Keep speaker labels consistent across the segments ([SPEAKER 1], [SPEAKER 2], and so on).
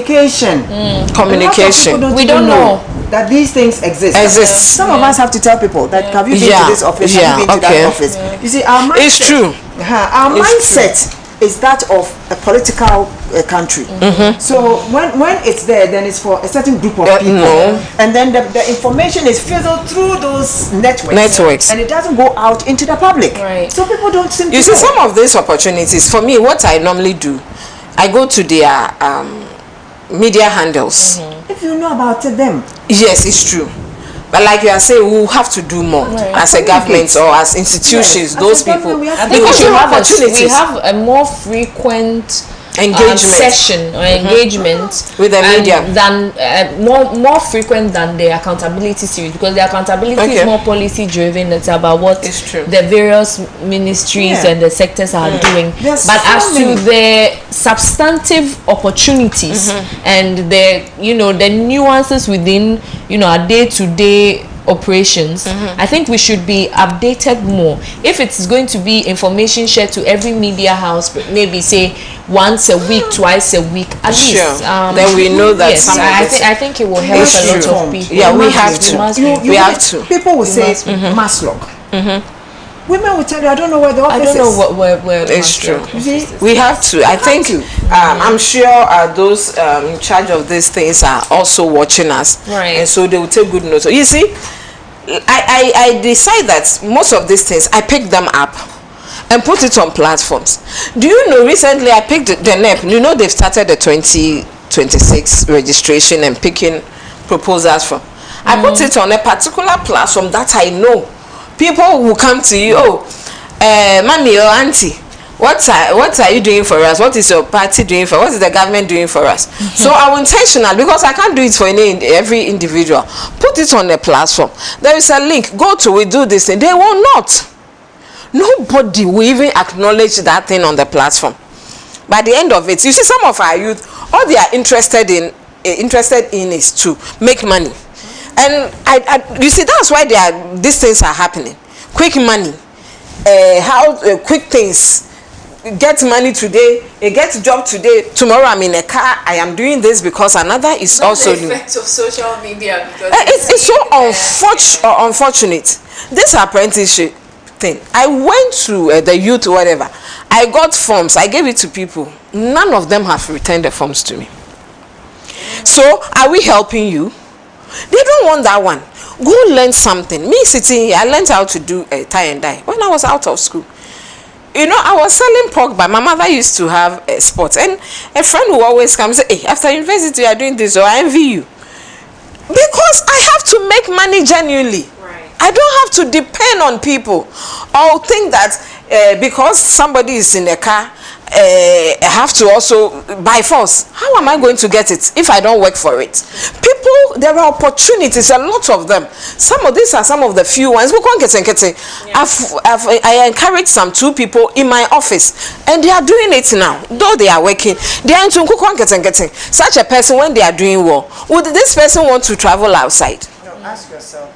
[SPEAKER 1] communication.
[SPEAKER 2] We don't know
[SPEAKER 1] that these things exist. Some of us have to tell people that have you been to this office, have you been to that office. You see, our mindset,
[SPEAKER 2] it's true.
[SPEAKER 1] Our mindset is that of a political country. So when it's there, then it's for a certain group of people, and then the information is filtered through those networks, and it doesn't go out into the public. So people don't seem to
[SPEAKER 2] see some of these opportunities. For me, what I normally do, I go to their media handles.
[SPEAKER 1] If you know about them,
[SPEAKER 2] yes, it's true. But like you are saying, we will have to do more as a government or as institutions. Those people,
[SPEAKER 3] I think we have a more frequent engagement
[SPEAKER 2] with the media
[SPEAKER 3] than more frequent than the accountability series, because the accountability is more policy driven. It's about what the various ministries and the sectors are doing. But as to the substantive opportunities and the the nuances within our day-to-day operations, I think we should be updated more. If it's going to be information shared to every media house, but maybe say once a week, twice a week at least,
[SPEAKER 2] then we know that
[SPEAKER 3] I think it will help a lot of people.
[SPEAKER 2] We have to.
[SPEAKER 1] People will say mass log. Women will tell you, I don't know where the office is.
[SPEAKER 3] I don't know where
[SPEAKER 2] it's true. We have to. I think I'm sure those in charge of these things are also watching us, and so they will take good note. You see, I decide that most of these things I pick them up and put it on platforms. Do you know, recently I picked the NEP. They've started the 2026 registration and picking proposals from. I put it on a particular platform that I know people will come to you. Mommy or auntie, what are you doing for us? What is your party doing for us? What is the government doing for us? So I'm intentional, because I can't do it for every individual. Put it on a platform. There is a link. Go to it, do this thing. They will not. Nobody will even acknowledge that thing on the platform. By the end of it, you see, some of our youth, all they are interested in is to make money. And you see, that's why these things are happening. Quick money, quick things. Get money today, get a job today. Tomorrow I'm in a car. I am doing this because another is also doing.
[SPEAKER 4] The effect of social media.
[SPEAKER 2] It's so unfortunate. This apprenticeship thing. I went to the youth, whatever. I got forms. I gave it to people. None of them have returned the forms to me. So are we helping you? They don't want that one. Go learn something. Me sitting here, I learned how to do a tie and dye when I was out of school. I was selling pork, but my mother used to have a spot, and a friend who always comes and say, hey, after university you are doing this, or I envy you. Because I have to make money genuinely. I don't have to depend on people or think that because somebody is in a car, I have to also by force. How am I going to get it if I don't work for it? People, there are opportunities, a lot of them. These are some of the few ones. I encouraged some 2 people in my office, and they are doing it now. Though they are working, they are into such a person. When they are doing well, would this person want to travel outside?
[SPEAKER 1] No, ask yourself,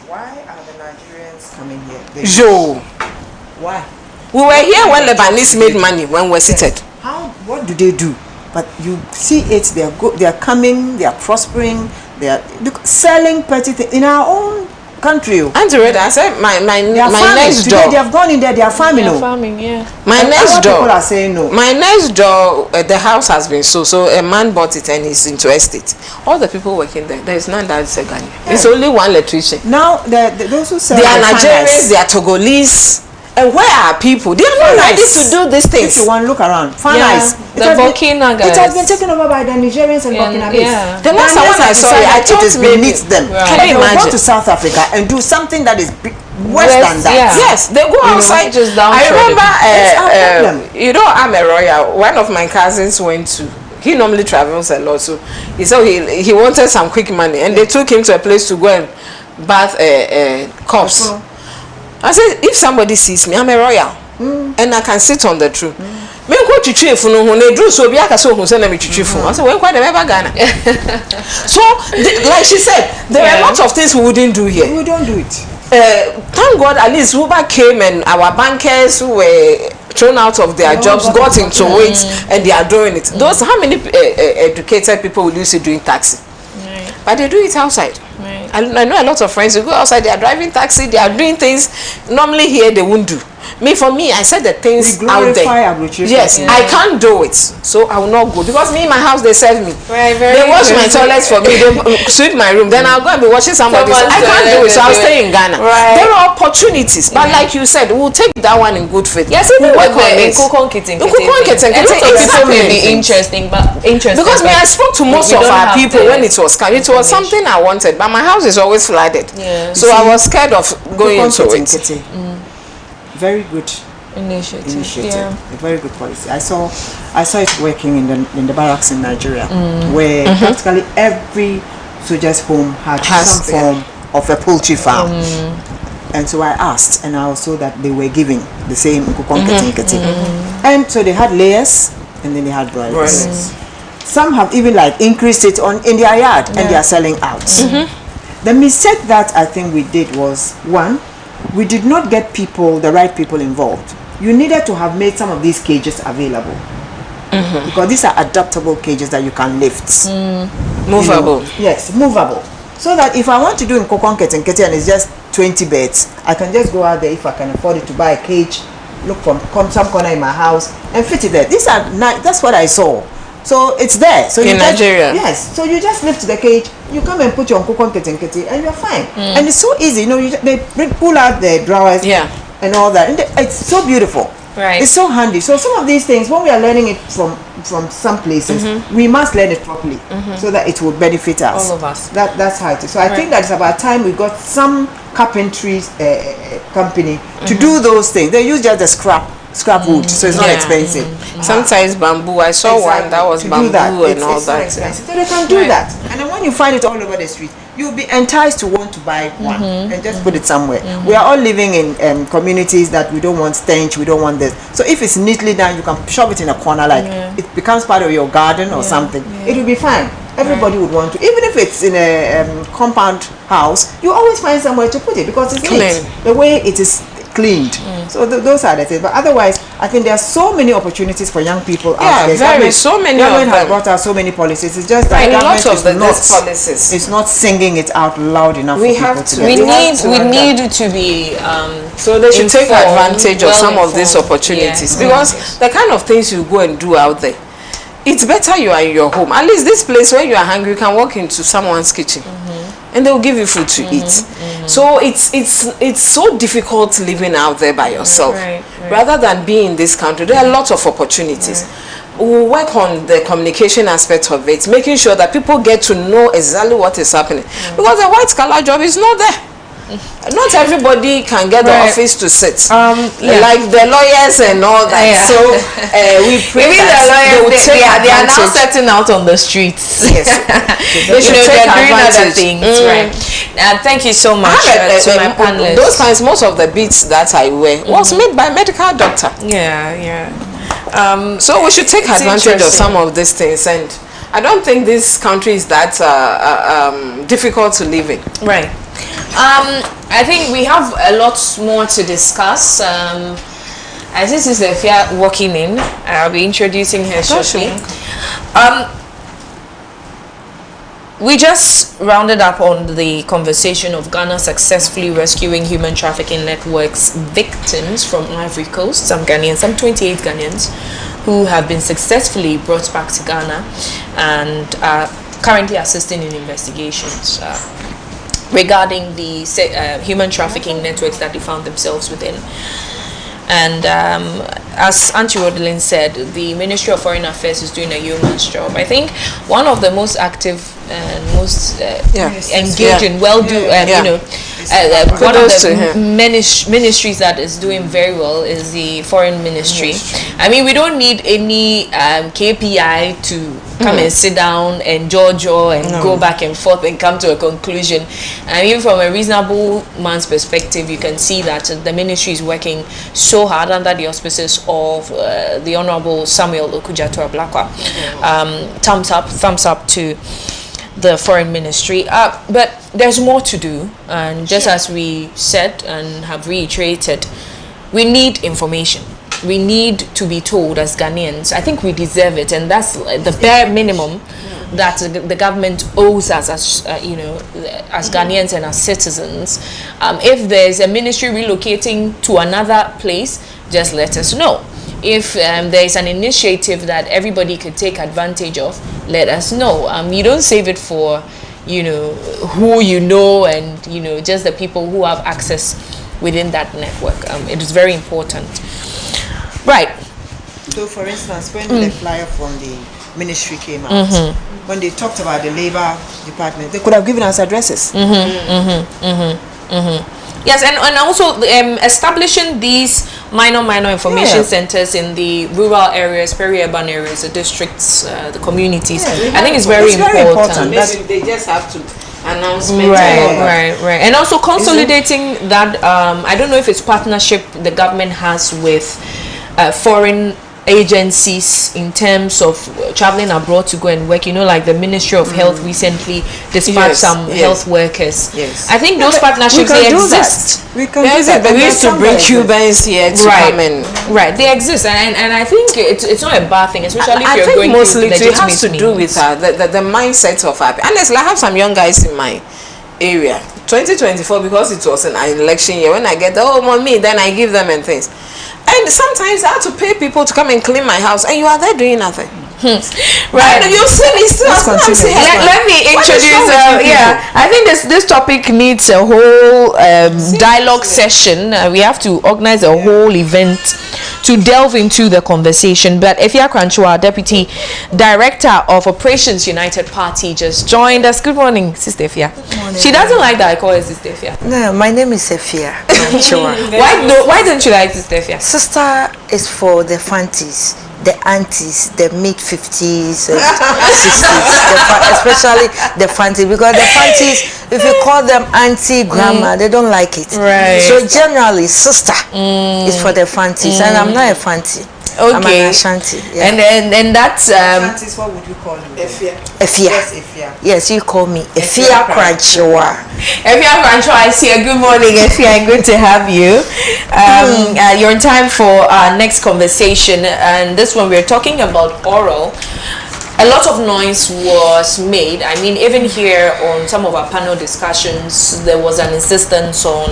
[SPEAKER 1] why are the Nigerians coming here? Why?
[SPEAKER 2] We were here when Lebanese made money, when we're seated.
[SPEAKER 1] What do they do? But you see it, they are coming, they are prospering, they are selling petty things in our own country.
[SPEAKER 2] Auntie Reda, I said my next door.
[SPEAKER 1] Today they have gone in there, they are farming.
[SPEAKER 2] My next door.
[SPEAKER 1] People are saying no.
[SPEAKER 2] My next door, the house has been sold, so a man bought it and he's into estate. All the people working there is none that is a Ghanaian. It's only one electrician.
[SPEAKER 1] Now those who sell,
[SPEAKER 2] they are Nigerians, they are Togolese. And where are people? They are not ready to do these things.
[SPEAKER 1] If you want to look around,
[SPEAKER 3] the Burkina guys.
[SPEAKER 1] It has been taken over by the Nigerians and Burkinabes.
[SPEAKER 2] The last one I saw it, I thought
[SPEAKER 1] it is beneath them.
[SPEAKER 2] Can you imagine?
[SPEAKER 1] Go to South Africa and do something that is worse than that.
[SPEAKER 2] Yes, they go outside. I remember, I'm a royal. One of my cousins went to. He normally travels a lot, so he said he wanted some quick money, and they took him to a place to go and bath cups. I said, if somebody sees me, I'm a royal, and I can sit on the throne. Me go to chief no when they do so be aka so say na me chichifu. I said, when quite never Ghana. So like she said, there are lots of things we wouldn't do here.
[SPEAKER 1] We don't do it.
[SPEAKER 2] Thank God at least Uber came and our bankers who were thrown out of their jobs, got into it, and they are doing it. Those, how many educated people will you see doing taxi? But they do it outside. I know a lot of friends who go outside, they are driving taxi, they are doing things normally here they won't do. For me, I said the things out there. Yes, I can't do it, so I will not go, because me in my house they serve me. They wash my toilets for me, they sweep my room, then I'll go and be watching somebody. I can't do it, so I'll stay in Ghana. There are opportunities, but like you said, we'll take that one in good faith.
[SPEAKER 3] Yes, even with the Nkukon Kitten. A lot of people may be interesting, because
[SPEAKER 2] I spoke to most of our people when it was coming. It was something I wanted, but my house is always flooded, so I was scared of going into it.
[SPEAKER 1] Very good initiative. A very good policy. I saw it working in the barracks in Nigeria, where practically every soldier's home had some form of a poultry farm. And so I asked, and I saw that they were giving the same Nkukon. And so they had layers, and then they had broilers. Some have even like increased it in their yard, and they are selling out. The mistake that I think we did was, one, we did not get the right people involved. You needed to have made some of these cages available, because these are adaptable cages that you can lift.
[SPEAKER 2] Movable.
[SPEAKER 1] Yes, movable. So that if I want to do in Nkukon Kitten and it's just 20 beds, I can just go out there, if I can afford it, to buy a cage, look from some corner in my house and fit it there. These are nice. That's what I saw. So it's there. So
[SPEAKER 2] in Nigeria.
[SPEAKER 1] Yes. So you just lift the cage, you come and put your Nkukon Kitten and you're fine. And it's so easy. You know, they pull out the drawers and all that. And it's so beautiful.
[SPEAKER 3] Right.
[SPEAKER 1] It's so handy. So some of these things, when we are learning it from some places, we must learn it properly so that it will benefit us.
[SPEAKER 3] All of us.
[SPEAKER 1] That's how it is. So I think that it's about time we got some carpentry company to do those things. They use just the scrap wood, so it's not expensive.
[SPEAKER 2] Sometimes bamboo. I saw one that was bamboo and all that.
[SPEAKER 1] So they can do that. And then when you find it all over the street, you'll be enticed to want to buy one and just put it somewhere. We are all living in communities that we don't want stench, we don't want this. So if it's neatly done, you can shove it in a corner, like it becomes part of your garden or something. It will be fine. Everybody would want to. Even if it's in a compound house, you always find somewhere to put it, because it's neat. The way it is cleaned. So those are the things. But otherwise, I think there are so many opportunities for young people out there.
[SPEAKER 2] So many
[SPEAKER 1] government has brought out so many policies. It's just that government policies is not singing it out loud enough.
[SPEAKER 3] We need to be
[SPEAKER 2] so they should take advantage of some of these opportunities, because the kind of things you go and do out there, it's better you are in your home. At least this place, where you are hungry, you can walk into someone's kitchen and they will give you food to eat. So it's so difficult living out there by yourself. Rather than being in this country, there are lots of opportunities. We'll work on the communication aspect of it, making sure that people get to know exactly what is happening. Because the white collar job is not there. Not everybody can get the office to sit, like the lawyers and all that. So we pray that
[SPEAKER 3] they are now setting out on the streets.
[SPEAKER 2] Yes, they should take
[SPEAKER 3] doing other things. Right. Thank you so much to my panelists.
[SPEAKER 2] Those kinds, most of the beats that I wear was made by a medical doctor. So we should take advantage of some of these things, and I don't think this country is that difficult to live in.
[SPEAKER 3] Right. I think we have a lot more to discuss. As this is the Fia walking in, I'll be introducing her shortly. We just rounded up on the conversation of Ghana successfully rescuing human trafficking networks victims from Ivory Coast. Some 28 Ghanaians who have been successfully brought back to Ghana and are currently assisting in investigations regarding the human trafficking networks that they found themselves within. And as Auntie Rodelyn said, the Ministry of Foreign Affairs is doing a yeoman's job. I think one of the most active and most engaging, one of the ministries that is doing very well is the Foreign Ministry. I mean, we don't need any KPI to come and sit down and jaw and go back and forth and come to a conclusion. I mean, from a reasonable man's perspective, you can see that the ministry is working so hard under the auspices of the Honorable Samuel Okudzeto-Ablakwa. Thumbs up to the Foreign Ministry. But there's more to do, and just as we said and have reiterated, we need information. we need to be told as Ghanaians. I think we deserve it, and that's the bare minimum that the government owes us as as Ghanaians and as citizens. If there's a ministry relocating to another place, just let us know. If there is an initiative that everybody could take advantage of, let us know. You don't save it for who and just the people who have access within that network. It is very important. Right.
[SPEAKER 1] So for instance, when the flyer from the ministry came out, when they talked about the labor department, they could have given us addresses.
[SPEAKER 3] Yes, and also establishing these minor information centers in the rural areas, peri-urban areas, the districts, the communities. I think it's very important.
[SPEAKER 2] Maybe they just have to announcement.
[SPEAKER 3] Right. And also consolidating that. I don't know if it's partnership the government has with foreign agencies in terms of traveling abroad to go and work, like the Ministry of Health recently dispatched some health workers. I think those partnerships, they exist.
[SPEAKER 2] We used to bring Cubans here to come in.
[SPEAKER 3] Right, they exist, and I think it's not a bad thing, especially if you're going
[SPEAKER 2] mostly
[SPEAKER 3] to
[SPEAKER 2] it has to do with the mindset of our. Honestly, I have some young guys in my area. 2024, because it was an election year, when I get mommy, then I give them and things. And sometimes I have to pay people to come and clean my house, and you are there doing nothing. Right? You see me still.
[SPEAKER 3] Let me introduce. I think this topic needs a whole dialogue session. We have to organize a whole event to delve into the conversation. But Efia Kranchua, Deputy Director of Operations United Party, just joined us. Good morning, Sister Efia. She doesn't like that I call her Sister Efia.
[SPEAKER 4] No, my name is Efia Kranchua.
[SPEAKER 3] Why don't you like Sister Efia?
[SPEAKER 4] Sister is for the fancies, the aunties, the mid-50s and 60s, especially the fancies, because the fancies, if you call them auntie, grandma, they don't like it.
[SPEAKER 3] Right.
[SPEAKER 4] So generally, sister is for the fancies, and I'm not a fancy.
[SPEAKER 3] Okay.
[SPEAKER 4] I'm an Ashanti. Yeah.
[SPEAKER 3] And that's
[SPEAKER 1] Ashantis, what would you call you?
[SPEAKER 4] Efia.
[SPEAKER 1] Yes, Efia.
[SPEAKER 4] Yes, you call me Efia Kranchua.
[SPEAKER 3] Efia Kranchua, I see you. Good morning, Efia. Good to have you. You're in time for our next conversation, and this one we're talking about oral. A lot of noise was made. I mean, even here on some of our panel discussions, there was an insistence on,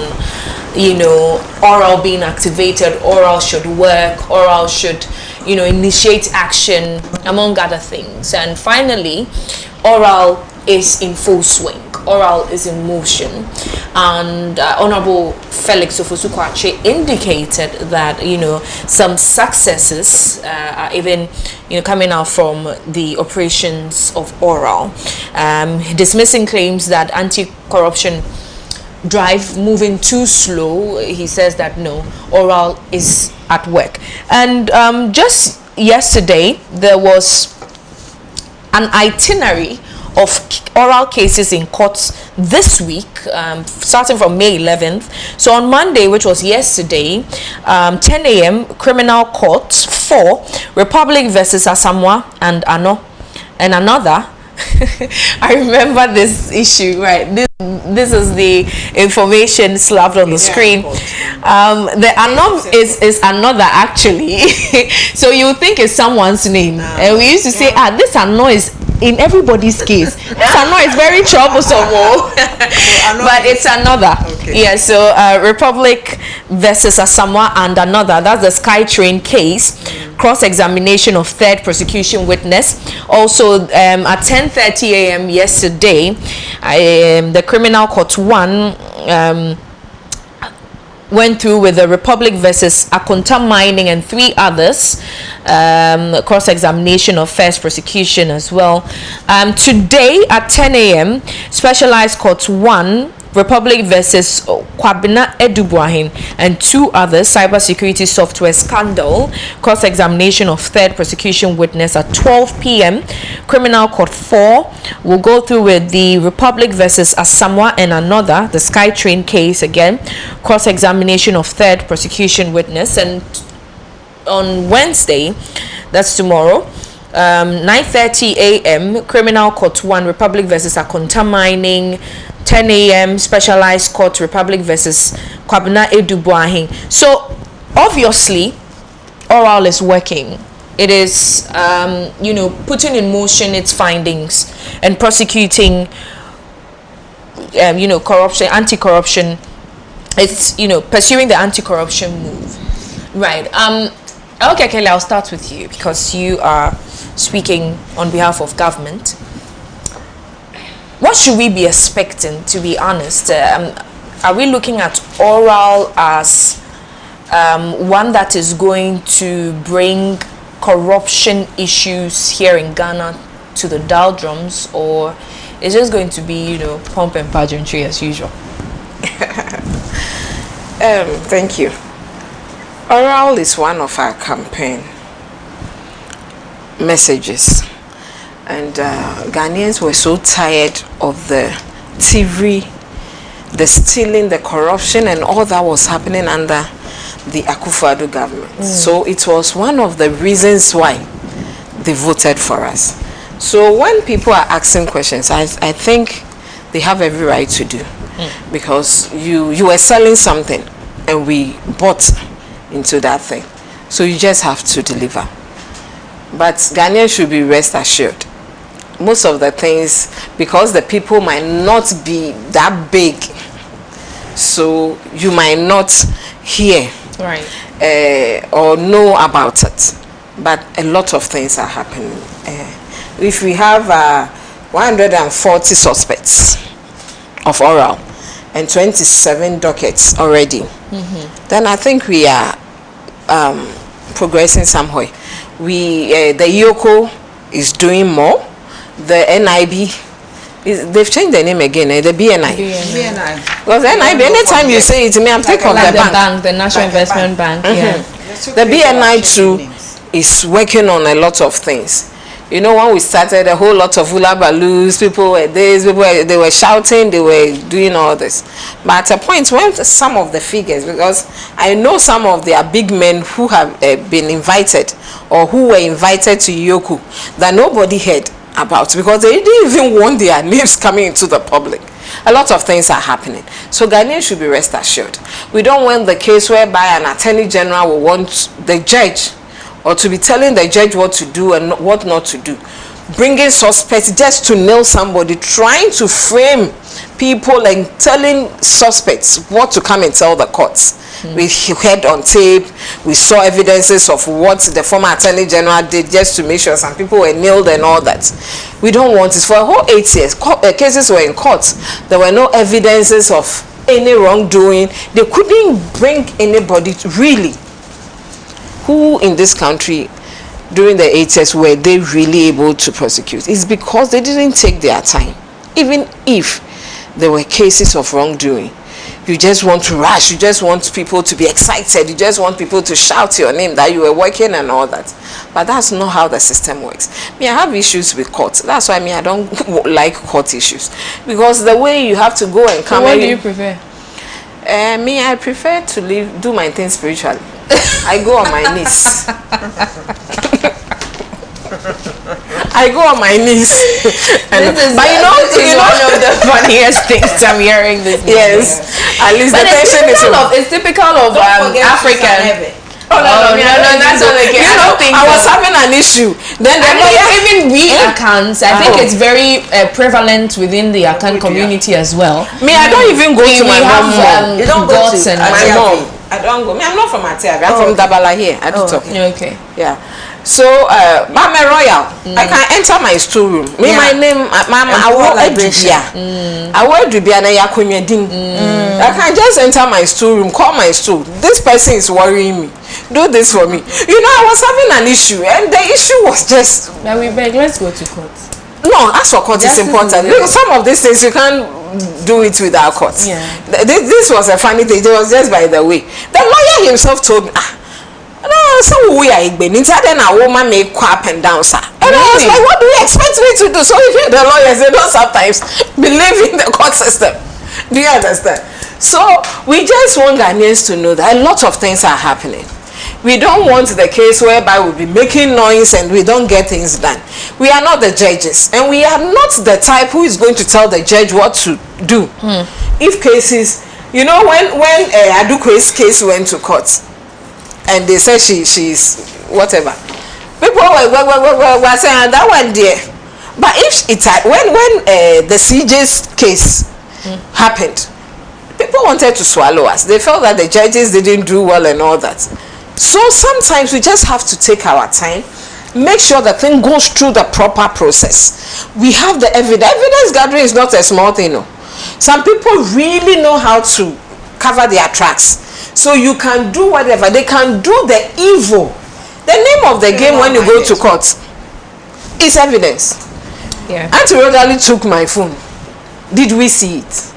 [SPEAKER 3] oral being activated, oral should work, oral should, initiate action, among other things. And finally, oral is in full swing. Oral is in motion. And Honorable Felix Ofosu-Kwakye indicated that, some successes are even, coming out from the operations of oral. Dismissing claims that anti-corruption drive moving too slow. He says that no, oral is at work. And just yesterday, there was an itinerary of oral cases in courts this week, starting from May 11th. So on Monday, which was yesterday, 10 a.m., criminal court 4, Republic versus Asamoah and another. I remember this issue, right? This is the information slapped on the screen. The Anom is another, actually. So you would think it's someone's name. And we used to say, this Ano is in everybody's case. This Ano is very troublesome. But it's another. Okay. Yeah, so Republic versus Asamoah and another. That's the SkyTrain case. Cross-examination of third prosecution witness. Also, at 10:30 a.m. yesterday, the criminal court 1 went through with the Republic versus Akonta Mining and 3 others. Cross-examination of first prosecution as well. Today at 10 a.m., specialized court 1, Republic versus Kwabena Edubuahin and 2 others, cybersecurity software scandal, cross-examination of third prosecution witness at 12 p.m. Criminal Court 4 will go through with the Republic versus Asamoah and another, the SkyTrain case again, cross-examination of third prosecution witness. And on Wednesday, that's tomorrow, 9:30 a.m. Criminal Court 1, Republic versus Akonta Mining. 10 a.m. Specialized Court, Republic versus Kwabena Edubuahin. So obviously oral is working. It is, you know, putting in motion its findings and prosecuting, you know, corruption, anti-corruption. It's, you know, pursuing the anti-corruption move. Right. Okay, Kelly, I'll start with you because you are speaking on behalf of government. What should we be expecting, to be honest? Are we looking at oral as one that is going to bring corruption issues here in Ghana to the doldrums, or is just going to be, you know, pomp and pageantry as usual?
[SPEAKER 2] Thank you. Oral is one of our campaign messages, and Ghanaians were so tired of the thievery, the stealing, the corruption, and all that was happening under the Akufo-Addo government. So it was one of the reasons why they voted for us. So when people are asking questions, I think they have every right to do, because you were selling something and we bought into that thing, so you just have to deliver. But Ghanaians should be rest assured, most of the things, because the people might not be that big, so you might not hear or know about it, but a lot of things are happening. If we have 140 suspects of oral and 27 dockets already, then I think we are progressing somewhere. The YOCO is doing more. The NIB they've changed the name again, the BNI. Because NIB, anytime you say it to me, I'm thinking of the bank.
[SPEAKER 3] The National Investment Bank.
[SPEAKER 2] The BNI too is working on a lot of things. You know, when we started, a whole lot of hula balloons, people were this, they were shouting, they were doing all this. But at a point when some of the figures, because I know some of their big men who have been invited or who were invited to Yoku that nobody heard about, because they didn't even want their names coming into the public. A lot of things are happening. So Ghanaians should be rest assured. We don't want the case whereby an attorney general will want the judge or to be telling the judge what to do and what not to do, bringing suspects just to nail somebody, trying to frame people and telling suspects what to come and tell the courts. We heard on tape, we saw evidences of what the former attorney general did just to make sure some people were nailed and all that. We don't want it. For a whole 8 years, cases were in court. There were no evidences of any wrongdoing. They couldn't bring anybody to really. Who in this country during the 8 years were they really able to prosecute? It's because they didn't take their time. Even if there were cases of wrongdoing, you just want to rush, you just want people to be excited, you just want people to shout your name that you were working and all that. But that's not how the system works. Me, I have issues with court. That's why I don't like court issues, because the way you have to go and come.
[SPEAKER 3] So what do you prefer?
[SPEAKER 2] Me, I prefer to do my thing spiritually. I go on my knees. I go on my knees. But you know,
[SPEAKER 3] one of the funniest things I'm hearing this morning.
[SPEAKER 2] Yes, at least but the tension is.
[SPEAKER 3] It's typical of African.
[SPEAKER 2] No, that's not the case. I was having an issue. Then
[SPEAKER 3] even we Akans, I think it's very prevalent within the Akan community as well.
[SPEAKER 2] Me, I don't even go to my mom.
[SPEAKER 3] You don't go to
[SPEAKER 2] my mom. I don't go. Me, I'm not from Achiaaa. I'm from Dabala here. I do talk.
[SPEAKER 3] Okay.
[SPEAKER 2] Yeah. So, Mama Royal, I can enter my storeroom. Me, my name, Mama, I wear Dubia na Yakunya Ding. I can just enter my storeroom, call my stool. This person is worrying me. Do this for me. You know, I was having an issue, and the issue was just.
[SPEAKER 3] Now we beg, let's go to court.
[SPEAKER 2] No, as for court is important. Because some of these things you can't do it without court.
[SPEAKER 3] Yeah.
[SPEAKER 2] This was a funny thing. It was just by the way. The lawyer himself told me, no, so we are then a woman may go up and down, sir. And I was like, what do you expect me to do? So if the lawyers, they don't sometimes believe in the court system. Do you understand? So we just want Ghanaians to know that a lot of things are happening. We don't want the case whereby we'll be making noise and we don't get things done. We are not the judges, and we are not the type who is going to tell the judge what to do. If cases, you know, when Adukwe's case went to court, and they say she's whatever. People were saying that one there. But if it's when the CJ's case happened, people wanted to swallow us. They felt that the judges didn't do well and all that. So sometimes we just have to take our time, make sure the thing goes through the proper process. We have the evidence. Evidence gathering is not a small thing, no. Some people really know how to cover their tracks. So you can do whatever. They can do the evil. The name of the game when you go to court is evidence.
[SPEAKER 3] Yeah.
[SPEAKER 2] Auntie Rodalie took my phone. Did we see it?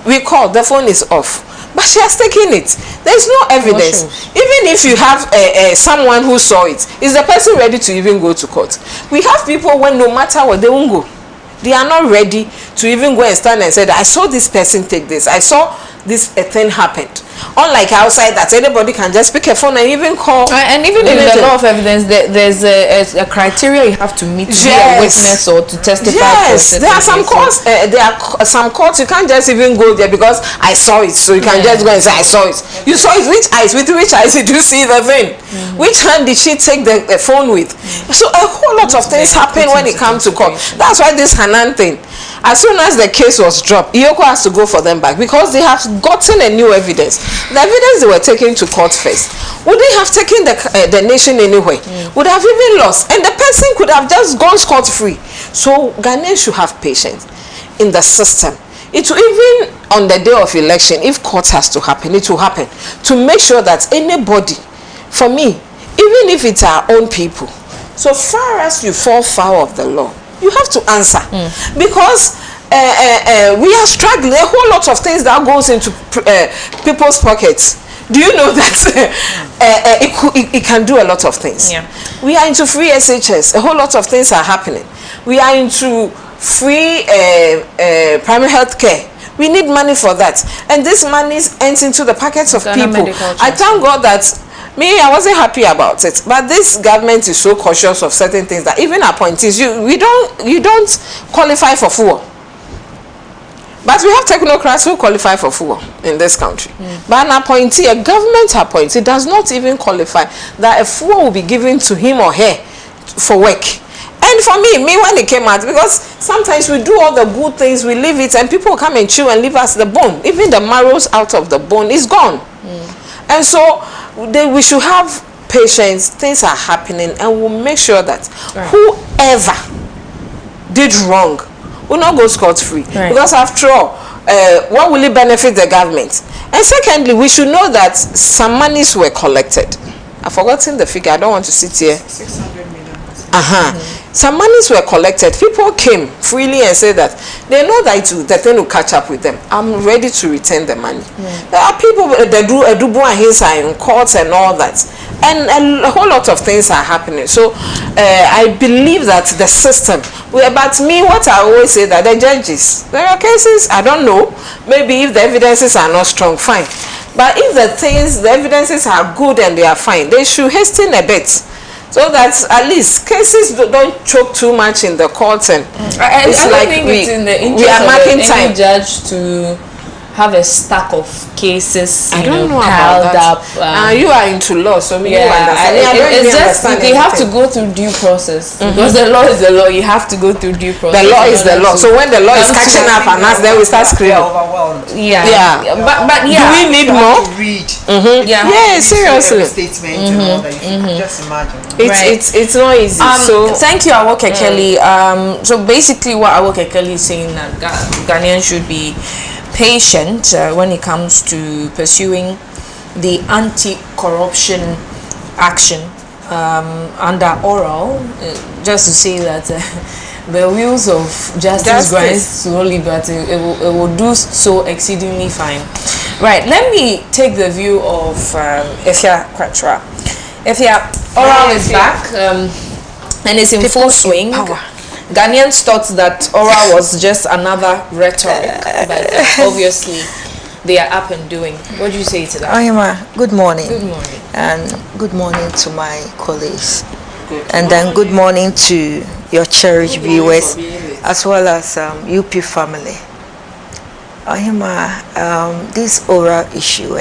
[SPEAKER 2] We called. The phone is off. But she has taken it. There is no evidence. Even if you have someone who saw it, is the person ready to even go to court? We have people when no matter what, they won't go. They are not ready to even go and stand and say that I saw this person take this. I saw this thing happened. Unlike outside that anybody can just pick a phone and even call. And even in the law of evidence, there's a criteria you have to meet to be a witness or to testify. Yes, there are some courts. There are some courts you can't just even go there because I saw it. So you can just go and say I saw it. You saw it. Which eyes? With which eyes did you see the thing? Which hand did she take the phone with? So a whole lot of things happen when it comes to court. That's why this Hanan thing. As soon as the case was dropped, Iyoko has to go for them back because they have gotten a new evidence. The evidence they were taking to court first, would they have taken the nation anyway? Would have even lost, and the person could have just gone scot-free. So Ghanaians should have patience in the system. It will, even on the day of election, if court has to happen, it will happen to make sure that anybody, for me, even if it's our own people, so far as you fall foul of the law, you have to answer because we are struggling. A whole lot of things that goes into people's pockets. Do you know that it can do a lot of things? Yeah. We are into free SHS. A whole lot of things are happening. We are into free primary health care. We need money for that, and this money ends into the pockets of people. I thank God that. I wasn't happy about it, but this government is so cautious of certain things that even appointees, you don't qualify for fuel. But we have technocrats who qualify for fuel in this country. But an appointee, a government appointee, does not even qualify that a fuel will be given to him or her for work. And for me when it came out, because sometimes we do all the good things, we leave it, and people come and chew and leave us the bone. Even the marrows out of the bone is gone. And so we should have patience. Things are happening, and we'll make sure that whoever did wrong will not go scot-free. Because after all, what will it benefit the government? And secondly, we should know that some monies were collected. I've forgotten the figure. I don't want to sit here. 600 million. Some monies were collected. People came freely and said that they know that the thing will catch up with them. I'm ready to return the money. There are people that do a double and his in courts and all that, and a whole lot of things are happening. So I believe that the system. But me, what I always say that the judges, there are cases I don't know. Maybe if the evidences are not strong, fine. But if the evidences are good and they are fine, they should hasten a bit. So that at least cases don't choke too much in the courts, and it's like it's in the interest of any judge to have a stack of cases. I don't know about that. You are into law, so you understand. It's just they have to go through due process because the law is the law. You have to go through due process. The law is the law. So when the law is catching up on us, then we start screaming. But do we need more? Seriously. Statement and all that. You can just imagine. It's not easy. So thank you, Awoke Kelly. So basically, what Awoke Kelly is saying that Ghanaians should be patient when it comes to pursuing the anti-corruption action under oral, just to say that the wheels of justice grind slowly, but it will do so exceedingly fine. Right, let me take the view of Efia Kwatra. Efia, oral is back and it's in full swing. Ghanaians thought that oral was just another rhetoric, but obviously they are up and doing. What do you say to that?
[SPEAKER 4] ACHIAA, good morning.
[SPEAKER 2] Good morning.
[SPEAKER 4] And good morning to my colleagues. And then good morning to your cherished viewers, as well as UP family. ACHIAA, this oral issue,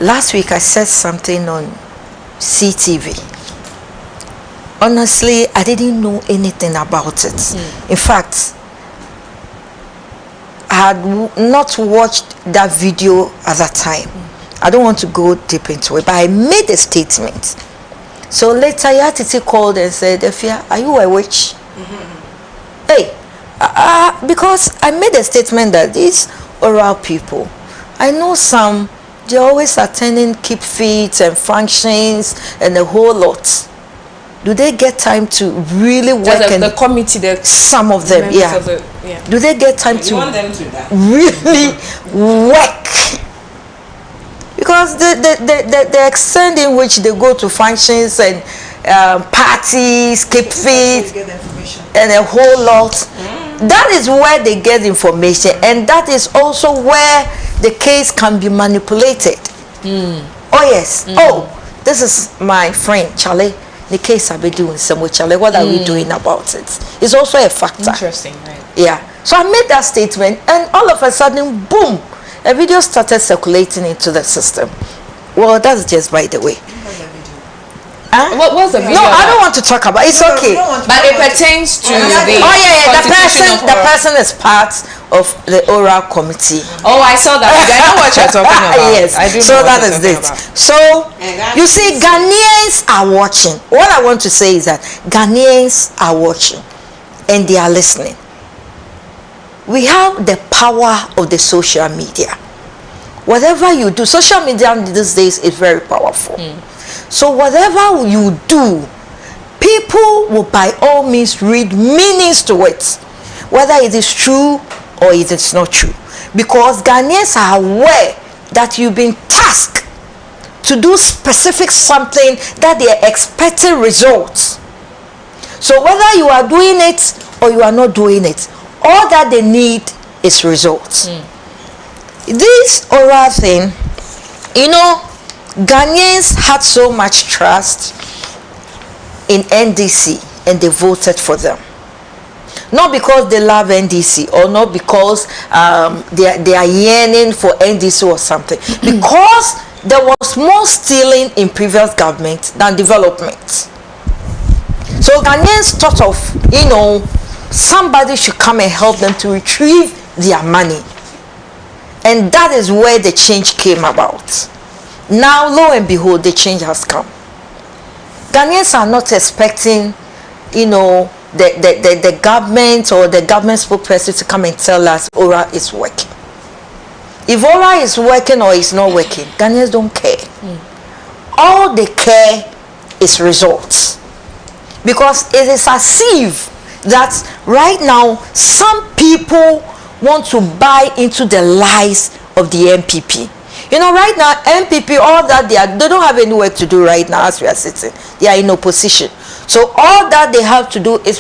[SPEAKER 4] last week I said something on CTV. Honestly, I didn't know anything about it. In fact, I had not watched that video at that time. I don't want to go deep into it, but I made a statement. So later, Yatiti called and said, Efia, are you a witch? Hey, because I made a statement that these oral people, I know some, they're always attending keep fit and functions and a whole lot. Do they get time to really work?
[SPEAKER 3] The committee,
[SPEAKER 4] some of them, yeah. Do they get time to really work? Because the extent in which they go to functions and parties, keep fit, and a whole lot, that is where they get information, and that is also where the case can be manipulated. Oh yes. Oh, this is my friend Charlie. The case I'll be doing some with Charlie. What are we doing about it? It's also a factor.
[SPEAKER 3] Interesting, right?
[SPEAKER 4] Yeah. So I made that statement, and all of a sudden, boom, a video started circulating into the system. Well, that's just by the way.
[SPEAKER 3] What was the video?
[SPEAKER 4] No, I don't want to talk about it. It's okay.
[SPEAKER 3] But it pertains to the
[SPEAKER 4] the person is part of the oral committee.
[SPEAKER 3] Oh, I saw that. I know what you're talking about.
[SPEAKER 4] Yes.
[SPEAKER 3] I do
[SPEAKER 4] so
[SPEAKER 3] know
[SPEAKER 4] that is it. So you see, Ghanaians are watching. What I want to say is that Ghanaians are watching and they are listening. We have the power of the social media. Whatever you do, social media these days is very powerful. So whatever you do, people will by all means read meanings to it, whether it is true or it is not true. Because Ghanaians are aware that you've been tasked to do specific something that they are expecting results. So whether you are doing it or you are not doing it, all that they need is results. This oral thing, you know, Ghanaians had so much trust in NDC and they voted for them. Not because they love NDC or not because they are yearning for NDC or something. Because there was more stealing in previous government than development. So Ghanaians thought of, you know, somebody should come and help them to retrieve their money. And that is where the change came about. Now, lo and behold, the change has come. Ghanaians are not expecting, you know, the government or the government spokesperson to come and tell us ORA is working. If ORA is working or is not working, Ghanaians don't care. All they care is results. Because it is as if that right now some people want to buy into the lies of the MPP. You know, right now, MPP, all that they don't have any work to do right now as we are sitting. They are in opposition. So all that they have to do is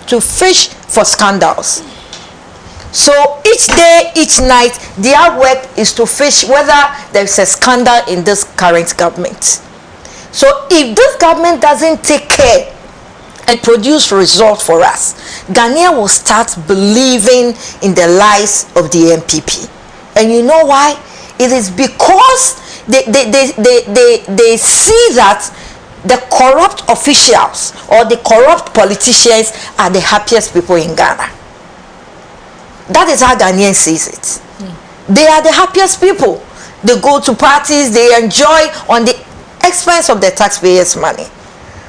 [SPEAKER 4] to fish for scandals. So each day, each night, their work is to fish whether there is a scandal in this current government. So if this government doesn't take care and produce results for us, Ghanaians will start believing in the lies of the MPP. And you know why? It is because they see that the corrupt officials or the corrupt politicians are the happiest people in Ghana. That is how Ghanaians sees it. They are the happiest people. They go to parties, they enjoy on the expense of the taxpayers' money.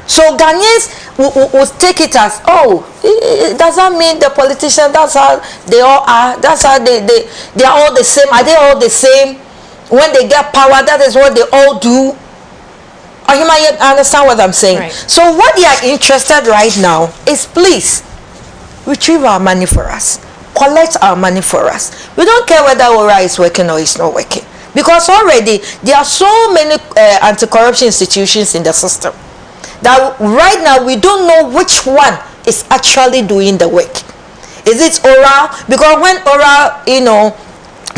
[SPEAKER 4] So Ghanaians will take it as, oh, does that mean the politicians, that's how they all are, that's how they are all the same, are they all the same? When they get power, that is what they all do. Or you might understand what I'm saying. Right. So what they are interested right now is, please, retrieve our money for us. Collect our money for us. We don't care whether ORA is working or it's not working. Because already there are so many anti-corruption institutions in the system that right now we don't know which one is actually doing the work. Is it ORA? Because when ORA, you know,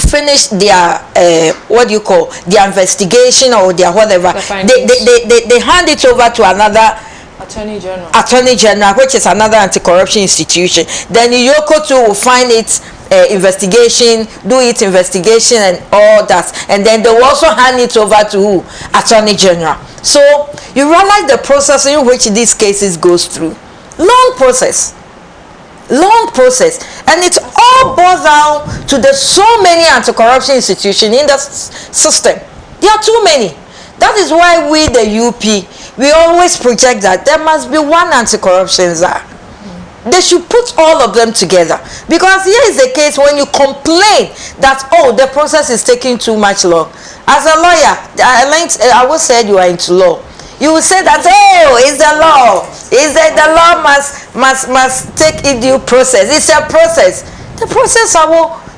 [SPEAKER 4] finish their their investigation or their whatever, they hand it over to another Attorney General, which is another anti-corruption institution. Then Yoko too will find it investigation, and all that, and then they will also hand it over to who? Attorney General. So you realize the process in which these cases goes through. Long process, and it all boils down to the so many anti-corruption institutions in the system. There are too many. That is why we, the UP, we always project that there must be one anti-corruption czar. They should put all of them together, because here is the case when you complain that, oh, the process is taking too much long. As a lawyer, I will say you are into law. You will say that, oh, it's the law. Is that the law must take a due process. It's a process. The process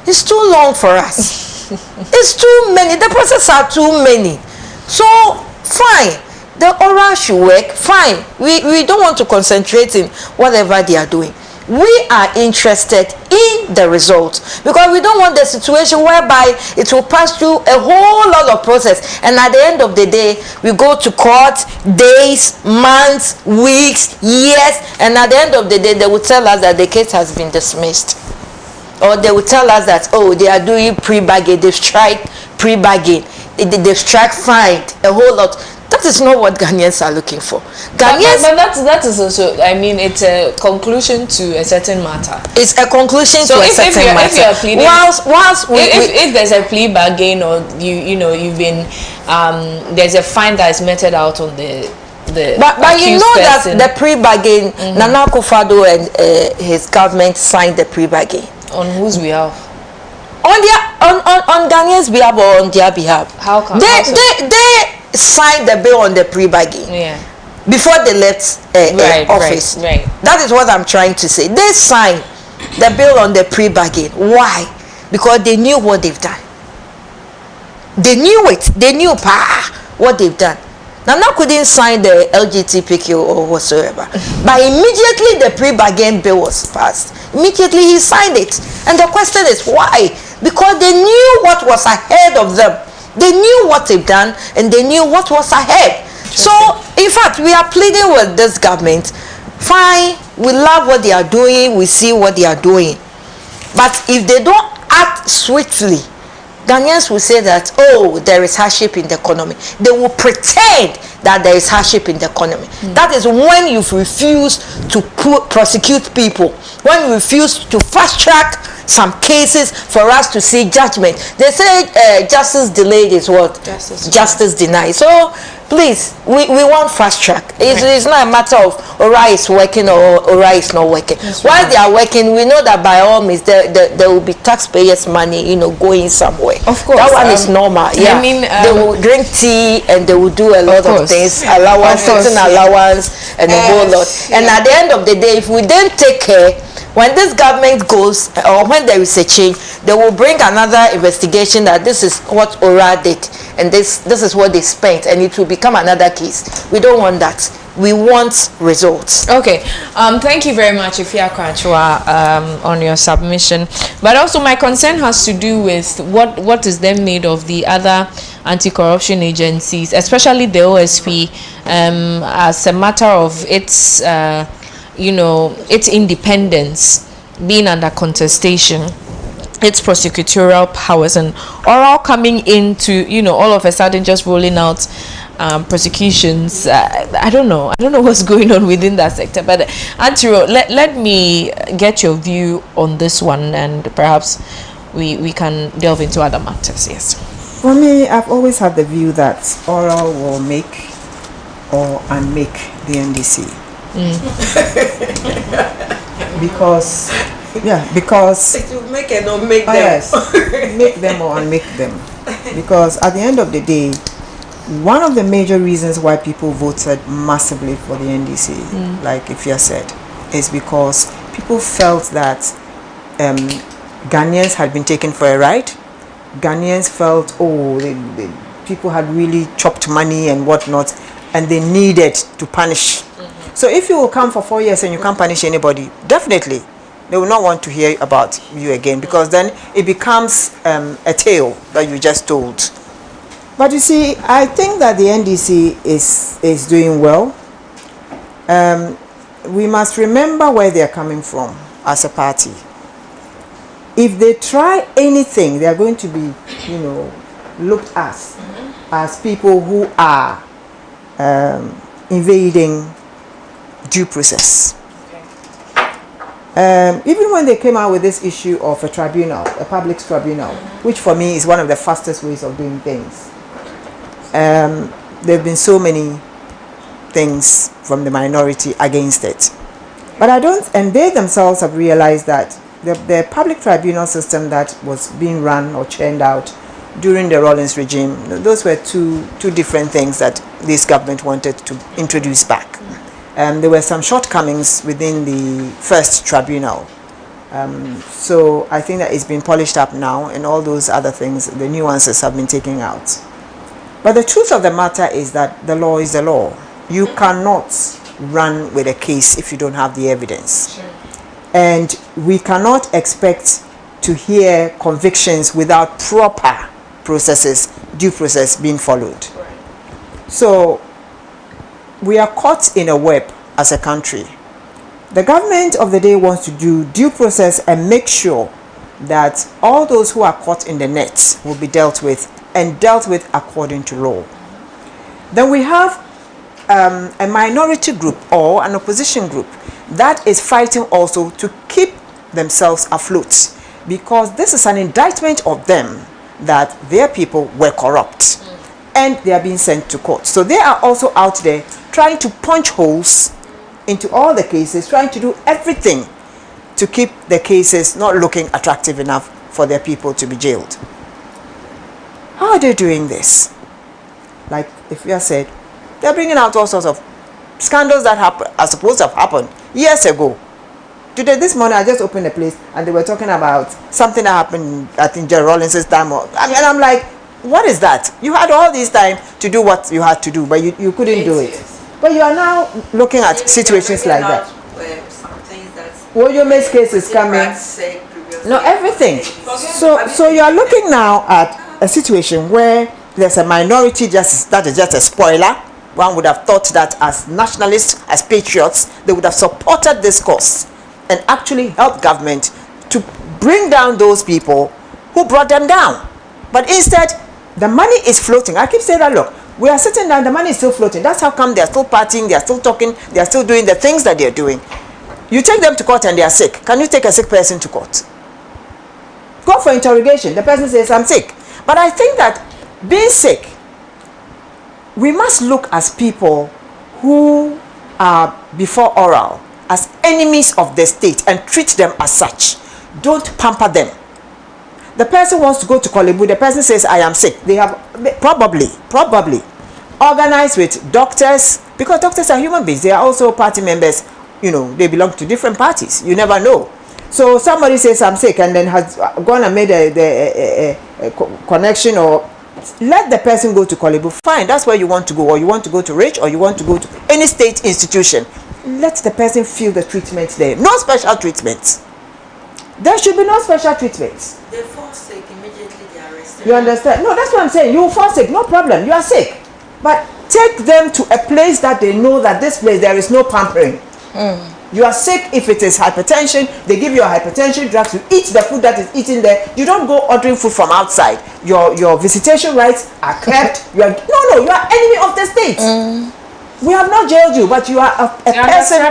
[SPEAKER 4] is too long for us. It's too many. The process are too many. So fine, the oral should work. Fine. We don't want to concentrate in whatever they are doing. We are interested in the result, because we don't want the situation whereby it will pass through a whole lot of process, and at the end of the day we go to court, days, months, weeks, years, and at the end of the day they will tell us that the case has been dismissed, or they will tell us that, oh, they are doing pre-bargain, they strike pre-bargain, they strike fine, a whole lot. That is not what Ghanaians are looking for. Ghanaians,
[SPEAKER 3] but that is also, I mean, it's a conclusion to a certain matter.
[SPEAKER 4] It's a conclusion to a certain matter.
[SPEAKER 3] If you are pleading, if there's a plea bargain, or you've been there's a fine that is meted out on the
[SPEAKER 4] but you know
[SPEAKER 3] person.
[SPEAKER 4] That the pre-bargain, Nana Akufo-Addo and his government signed the pre-bargain.
[SPEAKER 3] On whose behalf?
[SPEAKER 4] On Ghanaians' behalf or on their behalf?
[SPEAKER 3] How come?
[SPEAKER 4] They signed the bill on the pre-bargain.
[SPEAKER 3] Yeah.
[SPEAKER 4] Before they left office.
[SPEAKER 3] Right.
[SPEAKER 4] That is what I'm trying to say. They signed the bill on the pre-bargain. Why? Because they knew what they've done. They knew it. They knew what they've done. Nana couldn't sign the LGBTQ or whatsoever. But immediately the pre-bargain bill was passed. Immediately he signed it. And the question is why? Because they knew what was ahead of them. They knew what they've done, and they knew what was ahead. So, in fact, we are pleading with this government. Fine, we love what they are doing, we see what they are doing. But if they don't act swiftly, Ghanaians will say that, oh, there is hardship in the economy. They will pretend that there is hardship in the economy. That is when you refuse to prosecute people, when you refuse to fast track some cases for us to see judgment. They say justice delayed is what? Justice denied. So please, we want fast track. It's not a matter of Ora is working or Ora is not working. While they are working, we know that by all means there will be taxpayers' money, going somewhere.
[SPEAKER 3] Of course,
[SPEAKER 4] that one is normal. Yeah, I mean, they will drink tea and they will do a lot of things, allowance, allowance, and a whole lot. And at the end of the day, if we don't take care, when this government goes, or when there is a change, they will bring another investigation that this is what Ora did, and this is what they spent, and it will become another case. We don't want that. We want results.
[SPEAKER 3] Okay. Thank you very much, Ifia Kwachua, on your submission. But also my concern has to do with what is then made of the other anti-corruption agencies, especially the OSP, as a matter of its its independence being under contestation, its prosecutorial powers, and all coming into all of a sudden just rolling out prosecutions. I don't know what's going on within that sector, but Antiro, let me get your view on this one, and perhaps we can delve into other matters. Yes,
[SPEAKER 1] for me, I've always had the view that oral will make or unmake the NDC. because
[SPEAKER 4] it will make and not make them.
[SPEAKER 1] Yes, make them or unmake them. Because at the end of the day, one of the major reasons why people voted massively for the NDC, like Ifya said, is because people felt that Ghanaians had been taken for a ride. Ghanaians felt, people had really chopped money and whatnot, and they needed to punish. So if you will come for 4 years and you can't punish anybody, definitely they will not want to hear about you again, because then it becomes a tale that you just told. But you see, I think that the NDC is doing well. We must remember where they are coming from as a party. if they try anything, they are going to be, you know, looked at as people who are invading due process. Even when they came out with this issue of a tribunal, a public tribunal, which for me is one of the fastest ways of doing things, there have been so many things from the minority against it. But I don't, and they themselves have realized that the public tribunal system that was being run or churned out during the Rawlings regime, those were two different things that this government wanted to introduce back. There were some shortcomings within the first tribunal. So I think that it's been polished up now, and all those other things, the nuances have been taken out. But the truth of the matter is that the law is the law. You cannot run with a case if you don't have the evidence. Sure. And we cannot expect to hear convictions without proper processes, due process being followed. Right. So we are caught in a web as a country. The government of the day wants to do due process and make sure that all those who are caught in the net will be dealt with, and dealt with according to law. Then we have a minority group or an opposition group that is fighting also to keep themselves afloat, because this is an indictment of them that their people were corrupt and they are being sent to court. So they are also out there trying to punch holes into all the cases, trying to do everything to keep the cases not looking attractive enough for their people to be jailed. How are they doing this? Like if you have said, they're bringing out all sorts of scandals that are supposed to have happened years ago. Today, this morning, I just opened a place and they were talking about something that happened, I think, Jerry Rawlings' time. And I'm like, what is that? You had all this time to do what you had to do, but you couldn't do it. But you are now looking at situations like that. Well, your mace case is coming. No, everything. So you are looking now at a situation where there's a minority that is just a spoiler. One would have thought that as nationalists, as patriots, they would have supported this cause and actually helped government to bring down those people who brought them down. But instead, the money is floating. I keep saying that, look, we are sitting down, the money is still floating. That's how come they are still partying, they are still talking, they are still doing the things that they are doing. You take them to court and they are sick. Can you take a sick person to court? Go for interrogation. The person says, I'm sick. But I think that being sick, we must look as people who are before oral as enemies of the state and treat them as such. Don't pamper them. The person wants to go to Kolebu, the person says, I am sick. They have probably organized with doctors, because doctors are human beings. They are also party members. You know, they belong to different parties. You never know. So somebody says, I'm sick, and then has gone and made a connection, or let the person go to Kolebu. Fine, that's where you want to go, or you want to go to Rich, or you want to go to any state institution. Let the person feel the treatment there. No special treatment. There should be no special treatment.
[SPEAKER 4] They fall sick, immediately they are arrested.
[SPEAKER 1] You understand? No, that's what I'm saying. You fall sick, no problem. You are sick. But take them to a place that they know that this place, there is no pampering. You are sick if it is hypertension. They give you a hypertension drugs. You eat the food that is eaten there. You don't go ordering food from outside. Your visitation rights are kept. You are enemy of the state. We have not jailed you, but you are a person.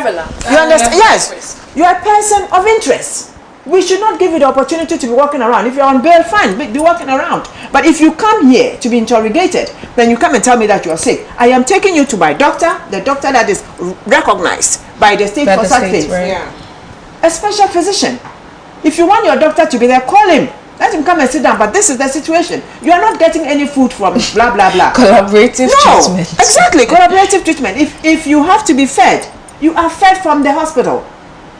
[SPEAKER 1] You understand? Yes, you are a person of interest. We should not give you the opportunity to be walking around. If you're on bail, fine, be walking around. But if you come here to be interrogated, then you come and tell me that you are sick. I am taking you to my doctor, the doctor that is recognized by the state for such things. Right. Yeah. A special physician. If you want your doctor to be there, call him. Let him come and sit down. But this is the situation. You are not getting any food from blah, blah, blah.
[SPEAKER 3] Collaborative treatment.
[SPEAKER 1] Exactly, collaborative treatment. If you have to be fed, you are fed from the hospital.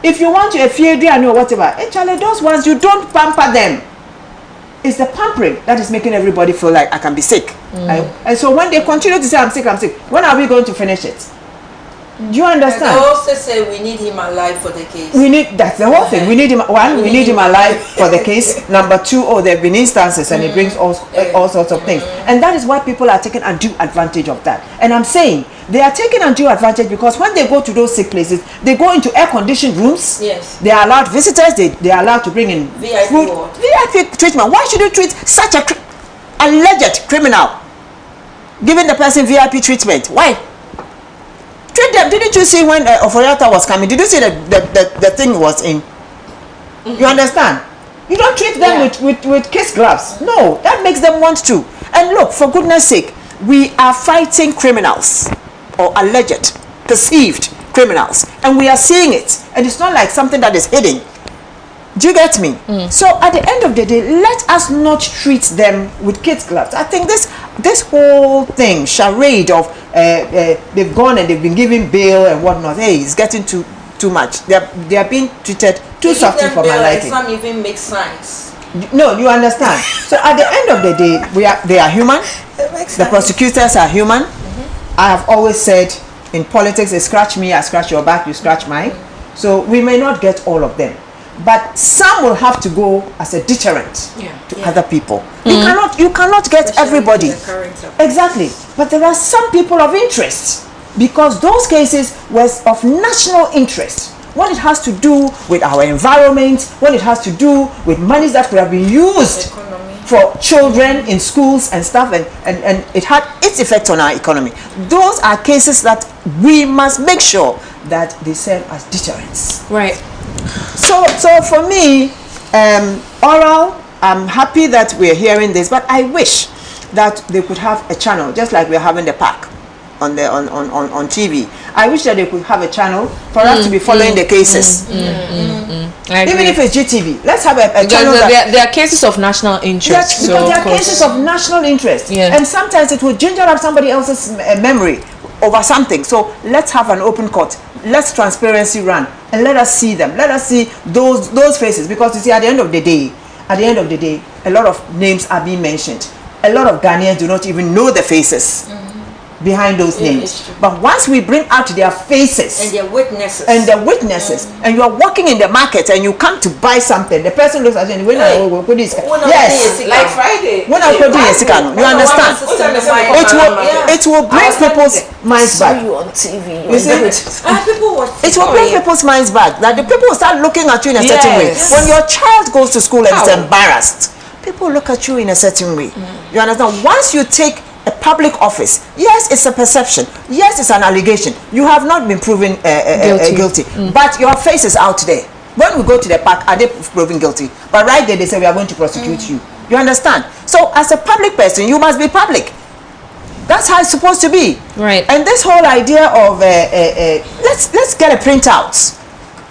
[SPEAKER 1] If you want a FED or whatever, actually those ones, you don't pamper them. It's the pampering that is making everybody feel like I can be sick. And so when they continue to say I'm sick, when are we going to finish it? Do you understand?
[SPEAKER 4] And they also say we need him alive for the case.
[SPEAKER 1] That's the whole thing. We need him. One, we need him alive for the case. Number two, there have been instances, and it brings all sorts of things. And that is why people are taking undue advantage of that. And I'm saying they are taking undue advantage because when they go to those sick places, they go into air-conditioned rooms.
[SPEAKER 4] Yes.
[SPEAKER 1] They are allowed visitors. They are allowed to bring in VIP treatment. Why should you treat such a alleged criminal, giving the person VIP treatment? Why? Treat them. Didn't you see when Oforiata was coming? Did you see the thing was in? You understand? You don't treat them with kiss gloves. No, that makes them want to. And look, for goodness sake, we are fighting criminals or alleged, perceived criminals, and we are seeing it. And it's not like something that is hidden. Do you get me? So at the end of the day, let us not treat them with kids' gloves. I think this whole thing, charade of they've gone and they've been given bail and whatnot. Hey, it's getting too much. They are being treated too softly for my liking.
[SPEAKER 4] Some even make signs.
[SPEAKER 1] No, you understand. So at the end of the day, they are human. The prosecutors are human. I have always said in politics, they scratch me, I scratch your back, you scratch mine. So we may not get all of them. But some will have to go as a deterrent to other people. You cannot get especially everybody. Exactly. But there are some people of interest because those cases were of national interest. When it has to do with our environment, when it has to do with monies that could have been used for children in schools and stuff, and it had its effect on our economy. Those are cases that we must make sure that they serve as deterrents.
[SPEAKER 3] Right.
[SPEAKER 1] So for me, oral, I'm happy that we're hearing this, but I wish that they could have a channel, just like we're having the pack on TV. I wish that they could have a channel for us to be following the cases. Even if it's GTV, let's have a channel.
[SPEAKER 3] There are cases of national interest.
[SPEAKER 1] Because there are cases of national interest. And sometimes it will ginger up somebody else's memory over something. So let's have an open court. Let's transparency run and let us see them. Let us see those faces, because you see, at the end of the day, a lot of names are being mentioned. A lot of Ghanaians do not even know the faces behind those names. But once we bring out their faces
[SPEAKER 4] and their witnesses,
[SPEAKER 1] and you are walking in the market and you come to buy something, the person looks at you and
[SPEAKER 2] like Friday.
[SPEAKER 1] You understand? It will bring people's minds back.
[SPEAKER 3] On TV.
[SPEAKER 1] You see, it will bring people's minds back. That the people will start looking at you in a certain way. When your child goes to school and is embarrassed, people look at you in a certain way. You understand? Once you take a public office, yes, it's a perception, yes, it's an allegation, you have not been proven guilty. But your face is out there. When we go to the park, are they proven guilty? But right there they say we are going to prosecute you. You understand? So as a public person, you must be public. That's how it's supposed to be.
[SPEAKER 3] Right.
[SPEAKER 1] And this whole idea of let's get a printout.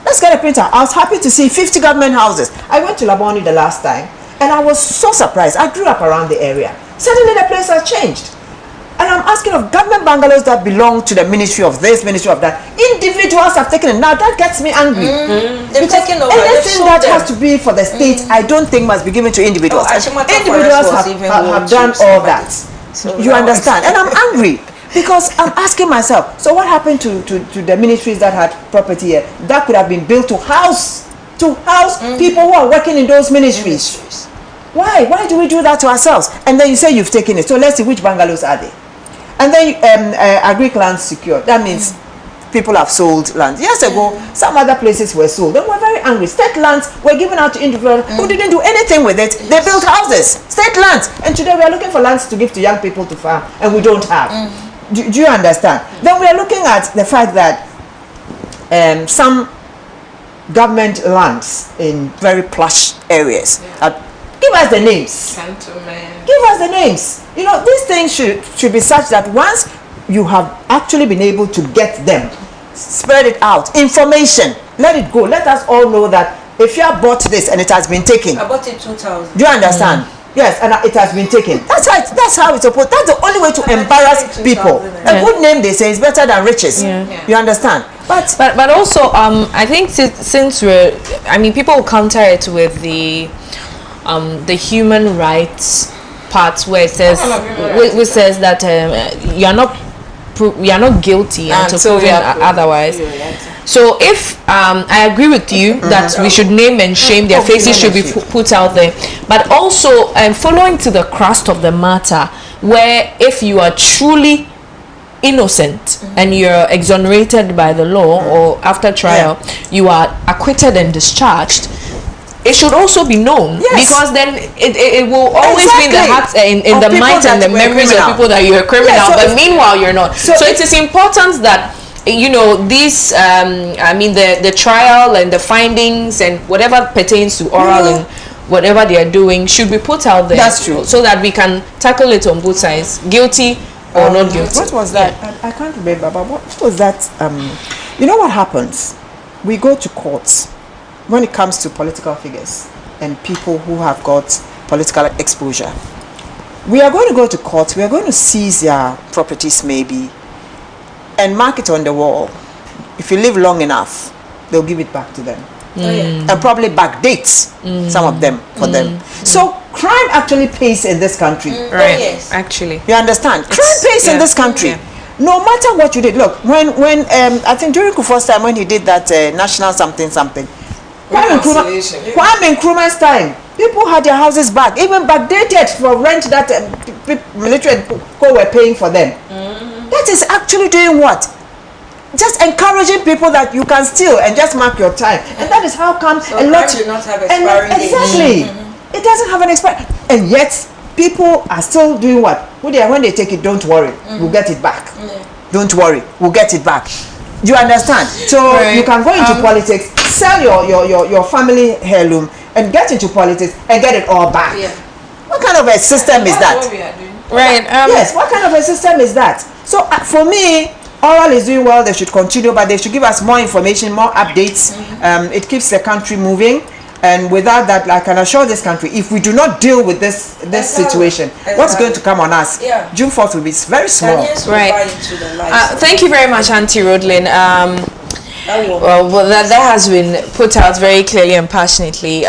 [SPEAKER 1] Let's get a printout. I was happy to see 50 government houses. I went to Laboni the last time and I was so surprised. I grew up around the area. Suddenly the place has changed. And I'm asking of government bungalows that belong to the ministry of this, ministry of that. Individuals have taken it. Now that gets me angry.
[SPEAKER 4] They've taken over.
[SPEAKER 1] Anything that has to be for the state, I don't think must be given to individuals. Individuals have done all that. So you understand? And I'm angry because I'm asking myself, so what happened to the ministries that had property here that could have been built to house people who are working in those ministries? Why do we do that to ourselves? And then you say you've taken it. So let's see, which bungalows are they? And then agric land secured. That means people have sold land. Years ago, some other places were sold. They were very angry. State lands were given out to individuals who didn't do anything with it. They built houses, state lands. And today we are looking for lands to give to young people to farm, and we don't have. Do you understand? Then we are looking at the fact that some government lands in very plush areas. Give us the names. Give us the names. You know, these things should be such that once you have actually been able to get them, spread it out. Information. Let it go. Let us all know that if you have bought this and it has been taken.
[SPEAKER 4] I bought it 2,000.
[SPEAKER 1] Do you understand? Yes, and it has been taken. That's how it's supposed. That's the only way to embarrass people. A good name, they say, is better than riches. You understand?
[SPEAKER 3] But also, I think since people counter it with the human rights part where it says that you're not guilty until proven otherwise. So if I agree with you that we should name and shame, their faces should be put out there, but also following to the crust of the matter, where if you are truly innocent and you're exonerated by the law, or after trial you are acquitted and discharged, it should also be known, because then it will always be in the hearts, in the minds and the memories of people that you're a criminal, but meanwhile you're not. So it is important that these the trial and the findings and whatever pertains to oral and whatever they are doing should be put out there.
[SPEAKER 1] That's true.
[SPEAKER 3] So that we can tackle it on both sides, guilty or not guilty.
[SPEAKER 1] What was that? I can't remember, but what was that? You know what happens? We go to courts when it comes to political figures and people who have got political exposure. We are going to go to court, we are going to seize their properties maybe and mark it on the wall. If you live long enough, they'll give it back to them. And probably backdate some of them for them. So crime actually pays in this country.
[SPEAKER 3] Right. Yes. Actually.
[SPEAKER 1] You understand? Crime pays in this country. No matter what you did. Look, when I think during Kufuor's time, when he did that national something, Kwame Nkrumah's time, people had their houses back, even backdated for rent that military co were paying for them. That is actually doing what? Just encouraging people that you can steal and just mark your time, and that is how come a lot
[SPEAKER 4] do not have expiring dates.
[SPEAKER 1] Exactly. It doesn't have an expiry, and yet people are still doing what? When they take it, don't worry, we'll get it back. Don't worry, we'll get it back. Do you understand? So you can go into politics, sell your family heirloom, and get into politics and get it all back. What kind of a system is that?
[SPEAKER 3] Right.
[SPEAKER 1] Yes. What kind of a system is that? So for me, oral is doing well. They should continue, but they should give us more information, more updates. It keeps the country moving, and without that, I can assure this country, if we do not deal with this situation, what's going to come on us? June 4th will be very small.
[SPEAKER 3] Right. Thank you very much, Auntie Rodlin. Well, that has been put out very clearly and passionately.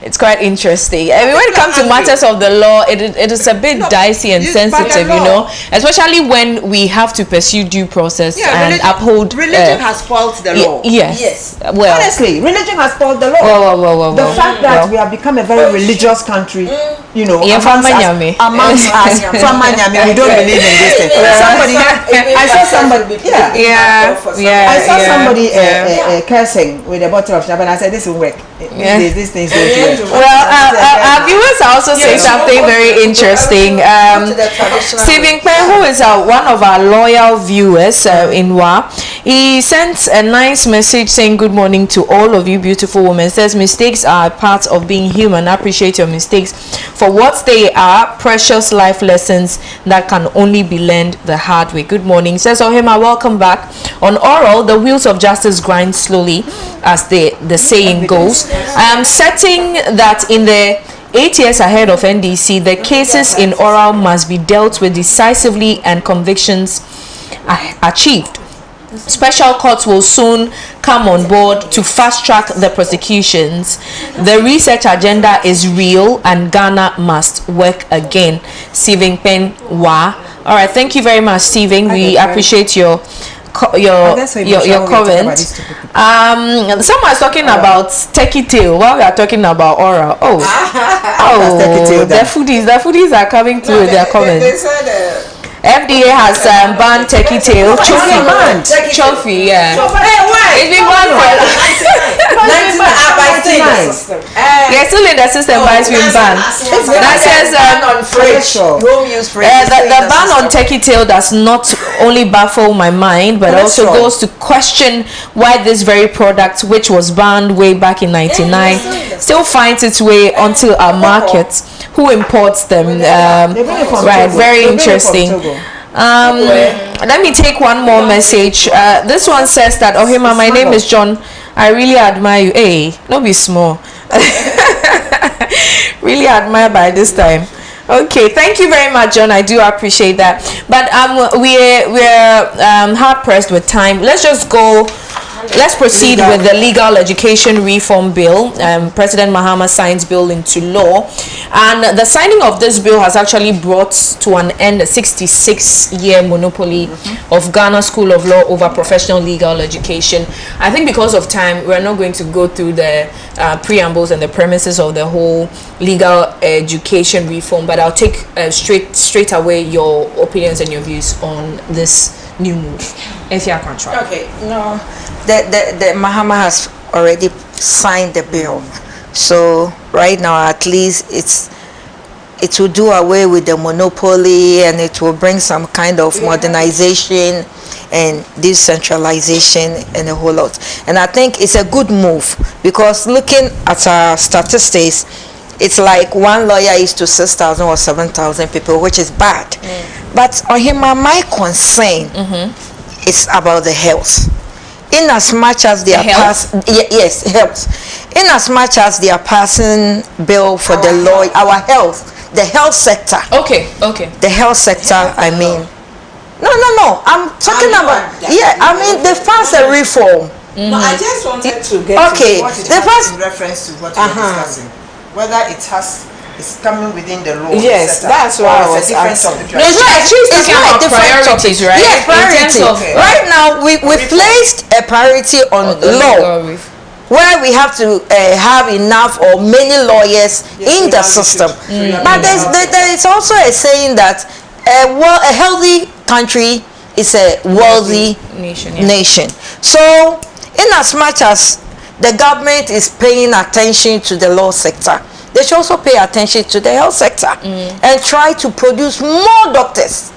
[SPEAKER 3] It's quite interesting. I mean, when it comes to matters of the law, it is a bit dicey and sensitive, especially when we have to pursue due process and uphold.
[SPEAKER 1] Religion has spoiled the law.
[SPEAKER 3] Yes. Well,
[SPEAKER 1] honestly, religion has spoiled the law. The fact that we have become a very religious country, amongst us, we don't believe in this thing. I saw somebody cursing with a bottle of champagne. I said, this will work. These things don't work.
[SPEAKER 3] Well, our viewers are also saying something very interesting. Stephen Pen, who is one of our loyal viewers in WA, he sent a nice message saying good morning to all of you beautiful women. Says mistakes are a part of being human. I appreciate your mistakes for what they are, precious life lessons that can only be learned the hard way. Good morning. Says OHEMAA, welcome back. On oral, the wheels of justice grind slowly, as the saying goes. I am setting that in the 8 years ahead of NDC, the cases in oral must be dealt with decisively and convictions achieved. Special courts will soon come on board to fast track the prosecutions. The research agenda is real and Ghana must work again. Stephen Pen Wa. All right, thank you very much, Stephen. We appreciate your comment. Someone's talking about turkey tail while we are talking about oral. The foodies are coming through with their comments.
[SPEAKER 4] They said
[SPEAKER 3] FDA has banned turkey tail. Chofi, yeah. It's been banned for yeah, still in the system, but it's been banned. That says the ban on turkey tail does not only baffle my mind, but also goes to question why this very product, which was banned way back in '99, still finds its way onto our markets. Who imports them? Right, very interesting. Let me take one more message. This one says that OHEMAA, my name is John. I really admire you. Hey, don't be small. Really admire by this time. Okay, thank you very much, John. I do appreciate that. But we're hard pressed with time. Let's just go let's proceed with the Legal Education Reform Bill. President Mahama signs bill into law, and the signing of this bill has actually brought to an end a 66-year monopoly of Ghana School of Law over professional legal education. I think because of time, we're not going to go through the preambles and the premises of the whole legal education reform, but I'll take straight away your opinions and your views on this new move.
[SPEAKER 4] Okay, no, the Mahama has already signed the bill, so right now at least it will do away with the monopoly, and it will bring some kind of modernization and decentralization and a whole lot. And I think it's a good move, because looking at our statistics, it's like one lawyer is to 6,000 or 7,000 people, which is bad. But OHEMAA, my concern is about the health. In as much as they are passing, yes, health. In as much as they are passing bill for the law, our health, the health sector.
[SPEAKER 3] Okay.
[SPEAKER 4] The health sector, I mean. No. I'm talking about. Yeah, I mean they passed a reform.
[SPEAKER 2] No, I just wanted to get
[SPEAKER 4] to
[SPEAKER 2] what
[SPEAKER 4] the first
[SPEAKER 1] in reference to what we're discussing, whether it's coming within the law.
[SPEAKER 2] Yes, that's why I was asking.
[SPEAKER 3] It's not a priorities, right?
[SPEAKER 4] Yes, priority. Right now, we placed a priority on law, where we have to have enough or many lawyers in the system. But there is also a saying that a healthy country is a wealthy nation. So, in as much as the government is paying attention to the law sector, they should also pay attention to the health sector and try to produce more doctors.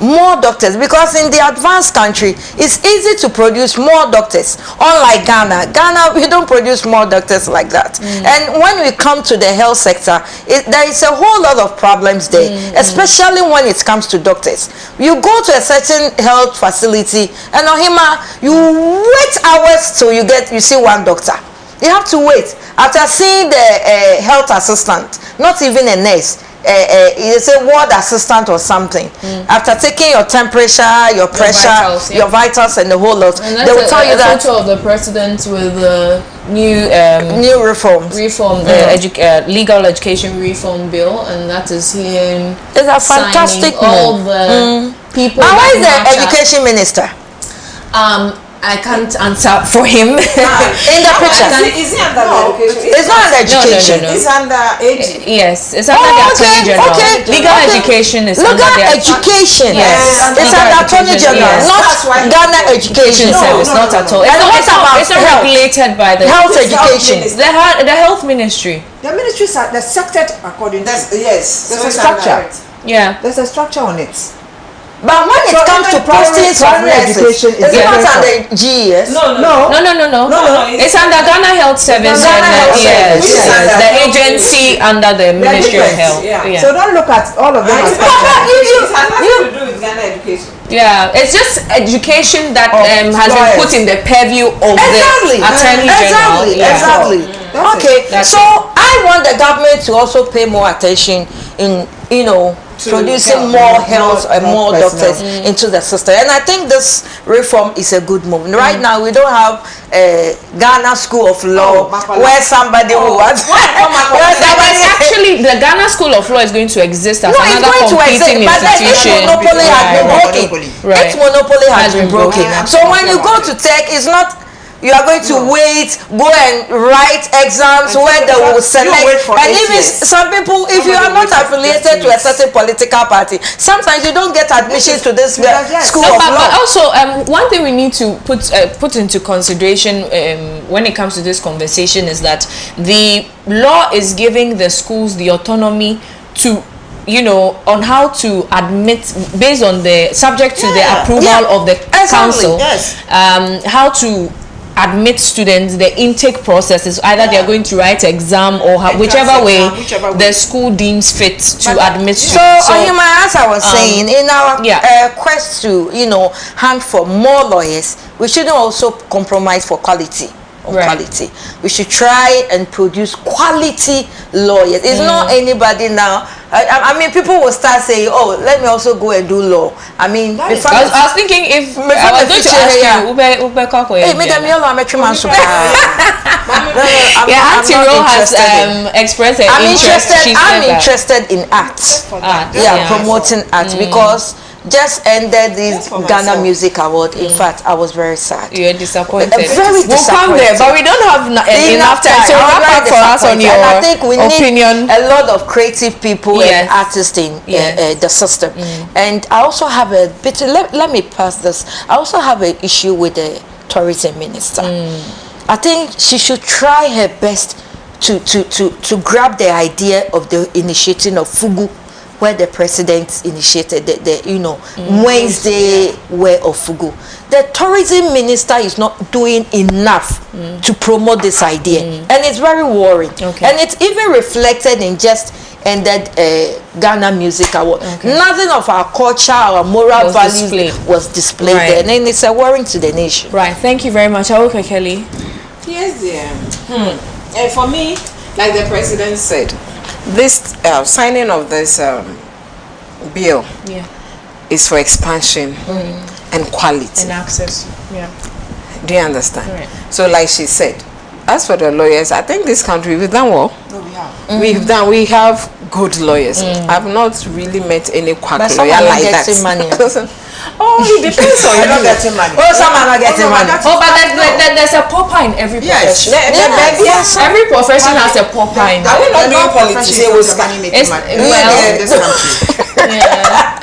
[SPEAKER 4] More doctors, because in the advanced country, it's easy to produce more doctors. Unlike Ghana, we don't produce more doctors like that. And when we come to the health sector, there is a whole lot of problems there, especially when it comes to doctors. You go to a certain health facility, and OHEMAA, you wait hours till you see one doctor. You have to wait. After seeing the health assistant, not even a nurse, it's a ward assistant or something. After taking your temperature, your pressure, your vitals, and the whole lot,
[SPEAKER 3] and
[SPEAKER 4] they will tell you that.
[SPEAKER 3] Photo of the president with the new
[SPEAKER 4] reforms.
[SPEAKER 3] The legal education reform bill, and that is him.
[SPEAKER 4] It's a fantastic move.
[SPEAKER 3] All the people.
[SPEAKER 4] And where is the education minister?
[SPEAKER 3] I can't answer for him.
[SPEAKER 4] In the picture.
[SPEAKER 2] Is he under education?
[SPEAKER 4] It's not under education.
[SPEAKER 2] No. It's under AG.
[SPEAKER 3] Yes, it's under the Attorney General. Legal education is under the
[SPEAKER 4] education.
[SPEAKER 3] Yes,
[SPEAKER 4] it's under Attorney General, not Ghana Education
[SPEAKER 3] Service. Not at all. It's not regulated by the
[SPEAKER 4] health education.
[SPEAKER 3] The health ministry.
[SPEAKER 1] The ministries are sectored according to
[SPEAKER 2] yes.
[SPEAKER 1] There's a structure.
[SPEAKER 3] Yeah.
[SPEAKER 1] There's a structure on it.
[SPEAKER 4] But when it comes to postings of nurses, is it not under GES?
[SPEAKER 3] No. It's under Ghana Health Service. Yes, the agency under the Ministry of Health.
[SPEAKER 1] So don't look at all of them.
[SPEAKER 2] It has nothing to do with Ghana education.
[SPEAKER 3] Yeah, it's just education that has been put in the purview of the Attorney General.
[SPEAKER 4] Exactly. Okay, so I want the government to also pay more attention in, producing more health and more doctors into the system. And I think this reform is a good move. Right now, we don't have a Ghana School of Law where somebody will
[SPEAKER 3] actually, the Ghana School of Law is going to exist as another competing institution.
[SPEAKER 4] Its monopoly has been broken. Its monopoly has been broken. So when you go to tech, it's not. You are going to go and write exams where they will select. And even some people, if you are not affiliated to a certain political party, sometimes you don't get admission to this school of law.
[SPEAKER 3] But also, one thing we need to put into consideration when it comes to this conversation is that the law is giving the schools the autonomy to on how to admit based on the subject to the approval of the council, how to admit students. The intake process is either they are going to write exam or whichever way the school deems fit to admit students.
[SPEAKER 4] So as I was saying, in our quest to hunt for more lawyers, we shouldn't also compromise for quality. Quality. We should try and produce quality lawyers. It's not anybody now I mean, people will start saying, "Oh, let me also go and do law." I mean,
[SPEAKER 3] I was thinking if I was going to ask you,
[SPEAKER 4] hey, madam, you're a matchman super.
[SPEAKER 3] Yeah, Auntie Ro has expressed her interest.
[SPEAKER 4] I'm interested in art. Yeah, promoting art because. Just ended this Ghana Music Award. In fact, I was very sad.
[SPEAKER 3] You're disappointed.
[SPEAKER 4] Very disappointed.
[SPEAKER 3] We'll come there, but we don't have enough time. So wrap up for us on your opinion. I think we need
[SPEAKER 4] a lot of creative people and artists in the system. And I also have a bit. Let me pass this. I also have an issue with the tourism minister. I think she should try her best to grab the idea of the initiating of Fugu, where the president initiated the Wednesday way of Fugu. The tourism minister is not doing enough to promote this idea, and it's very worrying. And it's even reflected in just ended Ghana Music Award. Nothing of our culture, our moral values was displayed there, and then it's a worrying to the nation.
[SPEAKER 3] Right. Thank you very much. Awoka Kelly.
[SPEAKER 2] Yes, dear. And for me, like the president said, this signing of this bill is for expansion and quality
[SPEAKER 3] and access.
[SPEAKER 2] Do you understand? So like she said, as for the lawyers, I think this country, we've done well. No, we have good lawyers. I've not really met any quack lawyer like that. Oh, it depends on
[SPEAKER 1] you're not getting money.
[SPEAKER 4] Oh, some are not getting money.
[SPEAKER 3] Oh, but there's a pauper in every profession.
[SPEAKER 2] Yes.
[SPEAKER 3] Every profession has a pauper in.
[SPEAKER 2] I will not do politics.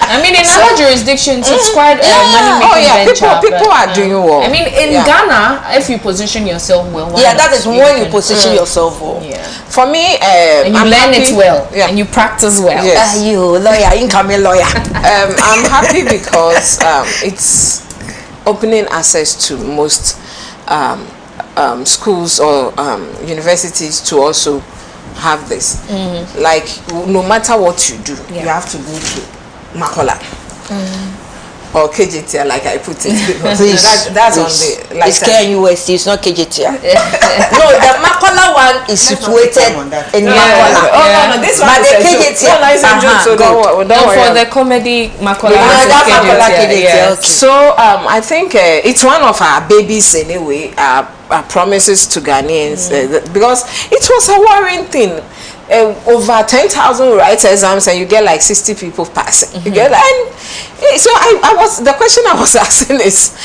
[SPEAKER 3] I mean, in other jurisdictions, it's quite money-making venture.
[SPEAKER 2] People are doing well.
[SPEAKER 3] I mean, in Ghana, if you position yourself well,
[SPEAKER 4] that is when you position yourself well.
[SPEAKER 2] For me,
[SPEAKER 3] and you learn it well, and you practice well.
[SPEAKER 4] You lawyer, incoming lawyer.
[SPEAKER 2] I'm happy because it's opening access to most schools or universities to also have this. Like, no matter what you do, you have to go to Makola or KJT, like I put it.
[SPEAKER 4] Please,
[SPEAKER 2] that's on the like
[SPEAKER 4] it's KNUST, it's not KJT. No, the Makola one is situated in Makola.
[SPEAKER 2] No, this one is
[SPEAKER 3] KJT. For the comedy Makola KJT.
[SPEAKER 2] So I think it's one of our babies anyway. Our promises to Ghanaians because it was a worrying thing. Over 10,000 write exams and you get like 60 people passing. You get, and so I was, the question I was asking is,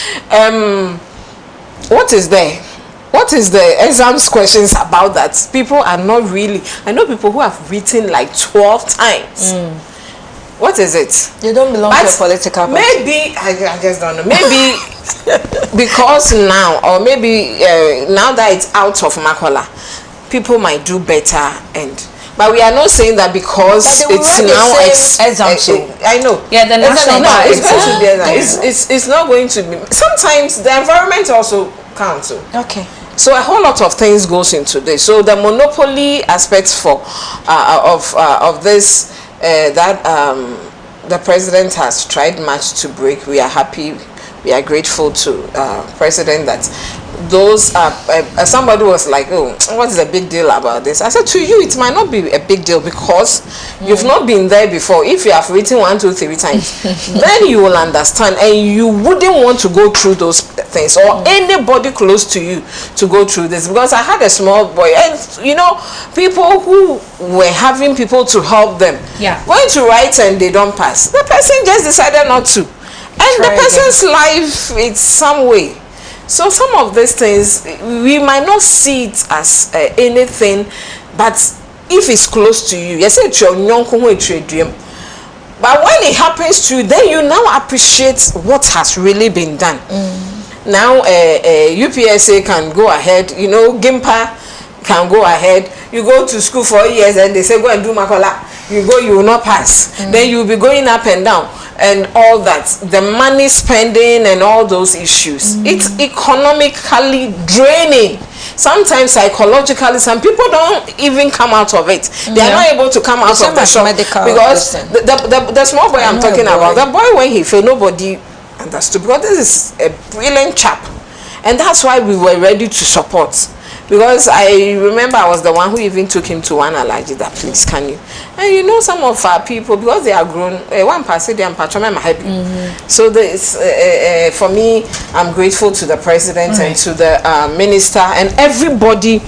[SPEAKER 2] what is the exams questions about that? People are not really. I know people who have written like 12 times. What is it?
[SPEAKER 4] You don't belong to a political party.
[SPEAKER 2] Maybe I just don't know. Maybe because now, or maybe now that it's out of Makola, people might do better. But we are not saying that because it's now I know.
[SPEAKER 3] Yeah, the national
[SPEAKER 2] it's not going to be. Sometimes the environment also counts.
[SPEAKER 4] Okay.
[SPEAKER 2] So a whole lot of things goes into this. So the monopoly aspects of this that the president has tried much to break. We are happy. We are grateful to president that those somebody was like, oh, what's the big deal about this? I said, to you it might not be a big deal because you've not been there before. If you have written 1, 2, 3 times, then you will understand, and you wouldn't want to go through those things or anybody close to you to go through this. Because I had a small boy, and people who were having people to help them going to write and they don't pass. The person just decided not to, and the person's life is some way. So some of these things we might not see it as anything, but if it's close to you, but when it happens to you, then you now appreciate what has really been done. Now UPSA can go ahead, GIMPA can go ahead. You go to school for years and they say go and do Makola. You go, you will not pass. Then you will be going up and down and all that. The money spending and all those issues. It's economically draining. Sometimes psychologically, some people don't even come out of it. They are not able to come out of the shock because the small boy I'm talking about, the boy when he failed, nobody understood because this is a brilliant chap, and that's why we were ready to support. because I remember I was the one who even took him to one allergy that please can you, and you know some of our people because they are grown one person they are happy. So this for me I'm grateful to the president and to the minister and everybody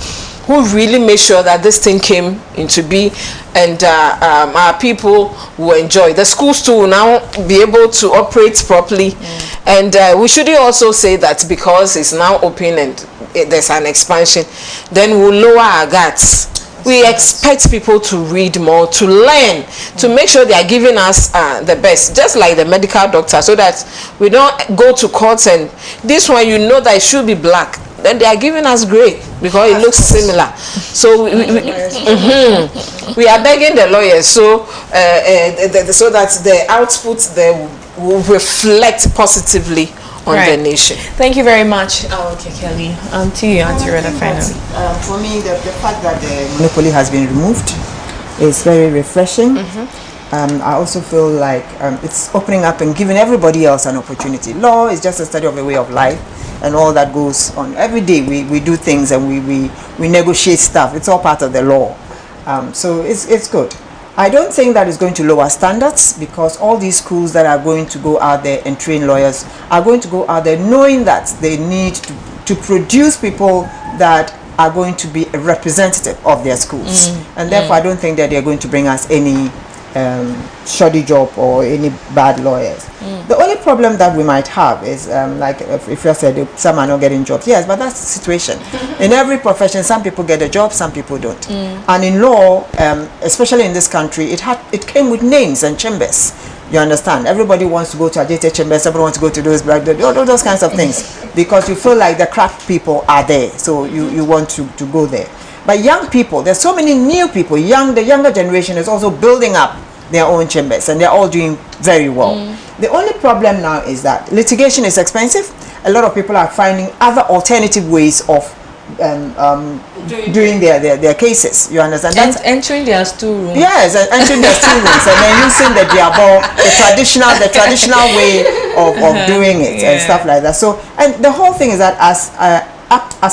[SPEAKER 2] who really made sure that this thing came into being, and our people will enjoy. The schools too will now be able to operate properly, and we should also say that because it's now open and there's an expansion, then we'll lower our guards. We expect people to read more, to learn, to make sure they are giving us the best, just like the medical doctor, so that we don't go to courts and this one you know that it should be black. Then they are giving us gray because it looks similar. So we are begging the lawyers so so that the output there will reflect positively on the nation.
[SPEAKER 3] Thank you very much. Okay, Kelly. Auntie Rhoda, finally.
[SPEAKER 1] For me, the fact that the monopoly has been removed is very refreshing. I also feel like it's opening up and giving everybody else an opportunity. Law is just a study of a way of life, and all that goes on. Every day we do things and we negotiate stuff. It's all part of the law. So it's good. I don't think that is going to lower standards, because all these schools that are going to go out there and train lawyers are going to go out there knowing that they need to produce people that are going to be a representative of their schools. And therefore I don't think that they're going to bring us any shoddy job or any bad lawyers. The only problem that we might have is like if you said some are not getting jobs. Yes, but that's the situation. In every profession, some people get a job, some people don't. And in law, especially in this country, it came with names and chambers. You understand? Everybody wants to go to AGYEKUM chambers, everybody wants to go to all those kinds of things, because you feel like the crack people are there, so you want to go there. But young people, there's so many new people, the younger generation is also building up their own chambers, and they're all doing very well. The only problem now is that litigation is expensive. A lot of people are finding other alternative ways of doing their cases. You understand?
[SPEAKER 3] That's entering their storeroom.
[SPEAKER 1] Yes, entering their storerooms and then using the diabo, the traditional way of doing it and stuff like that. So, and the whole thing is that as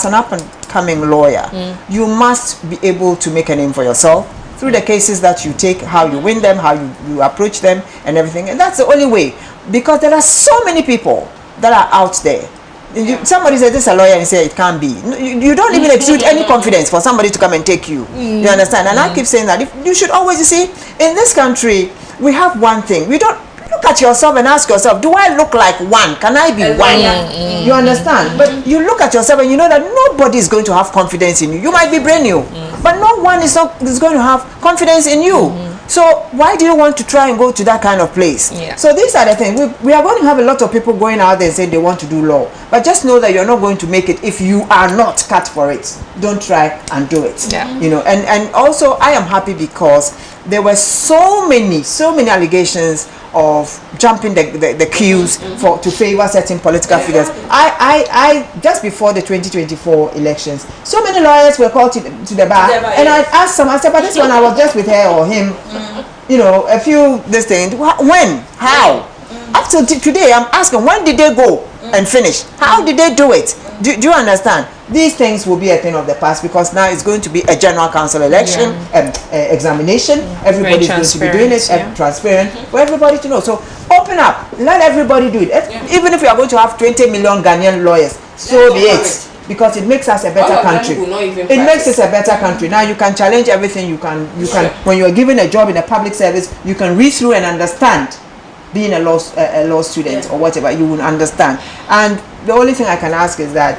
[SPEAKER 1] an up and coming lawyer, you must be able to make a name for yourself through the cases that you take, how you win them, how you approach them and everything. And that's the only way, because there are so many people that are out there. Somebody says this is a lawyer and you say it can't be. You don't even exude any confidence for somebody to come and take you. You understand? And I keep saying that you should always, you see, in this country we have one thing. We don't look at yourself and ask yourself, do I look like one? Can I be one? You understand? But you look at yourself and you know that nobody is going to have confidence in you. You might be brand new, but no one is going to have confidence in you. So why do you want to try and go to that kind of place? So these are the things. We are going to have a lot of people going out there and saying they want to do law, but just know that you're not going to make it if you are not cut for it. Don't try and do it. You know, and also I am happy because there were so many allegations of jumping the queues to favor certain political figures. I just before the 2024 elections, so many lawyers were called to the bar, and I asked some, I said, but this one I was just with her or him, you know, a few this thing. When? How? Up to today, I'm asking, when did they go and finish? How did they do it? Do you understand? These things will be a thing of the past, because now it's going to be a general council election, examination. Everybody's going to be doing it, transparent for everybody to know. So open up, let everybody do it. Even if we are going to have 20 million Ghanaian lawyers, so be it, because it makes us a better country. It makes us a better country. Now you can challenge everything. You can when you are given a job in a public service, you can read through and understand. Being a law student or whatever, you will understand. And the only thing I can ask is that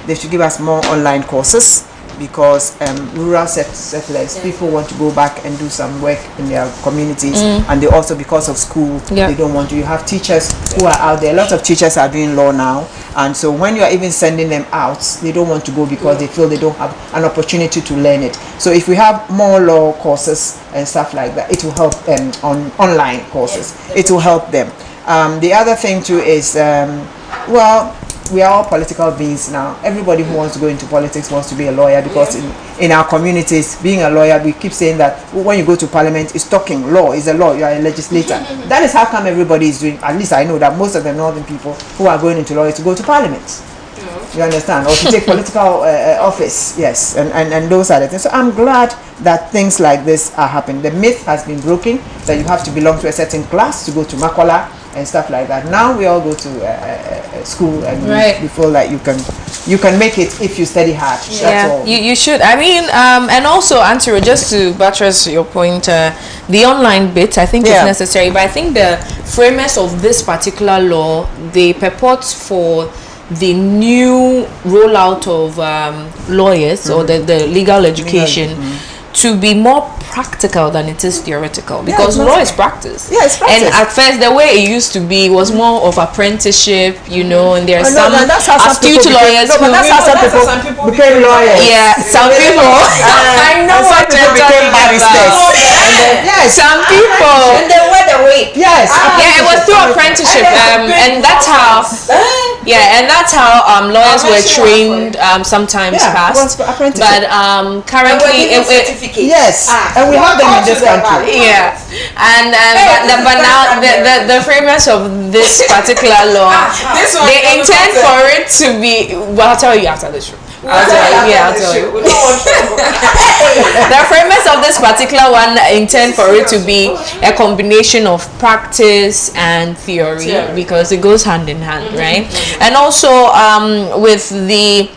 [SPEAKER 1] they should give us more online courses, because rural settlers, people want to go back and do some work in their communities, and they also, because of school, they don't want to. You have teachers who are out there. A lot of teachers are doing law now, and so when you are even sending them out, they don't want to go because they feel they don't have an opportunity to learn it. So if we have more law courses and stuff like that, it will help them on online courses. It will help them. The other thing too is, well, we are all political beings now. Everybody who wants to go into politics wants to be a lawyer, because in our communities, being a lawyer, we keep saying that when you go to parliament, it's talking. Law is a law. You are a legislator. That is how come everybody is doing. At least I know that most of the northern people who are going into law is to go to parliament. You understand? Or to take political office, yes, and those are the things. So I'm glad that things like this are happening. The myth has been broken that you have to belong to a certain class to go to Makola and stuff like that. Now we all go to school and we feel like you can make it if you study hard.
[SPEAKER 3] Yeah, that's all. You should. I mean, and also, Antero, just to buttress your point, the online bit I think is necessary, but I think the framers of this particular law, they purport for the new rollout of lawyers or the legal education to be more practical than it is theoretical, because law is practice.
[SPEAKER 1] Yeah, it's practice.
[SPEAKER 3] And at first the way it used to be was more of apprenticeship, you know, and there are some astute lawyers who
[SPEAKER 1] that's how some people became lawyers.
[SPEAKER 3] Yeah, some people I know what you're talking about.
[SPEAKER 1] Yes,
[SPEAKER 3] some people
[SPEAKER 4] and they went away.
[SPEAKER 1] Yes.
[SPEAKER 3] Yeah, it was through apprenticeship, and that's how lawyers were trained sometimes past. But currently
[SPEAKER 1] yes, and we have them in this country.
[SPEAKER 3] Yeah, and but now the framers of this particular law, they intend for it to be. Well, I'll tell you after the show. I'll tell you. The framers of this particular one intend for it to be a combination of practice and theory, because it goes hand in hand, right? And also with the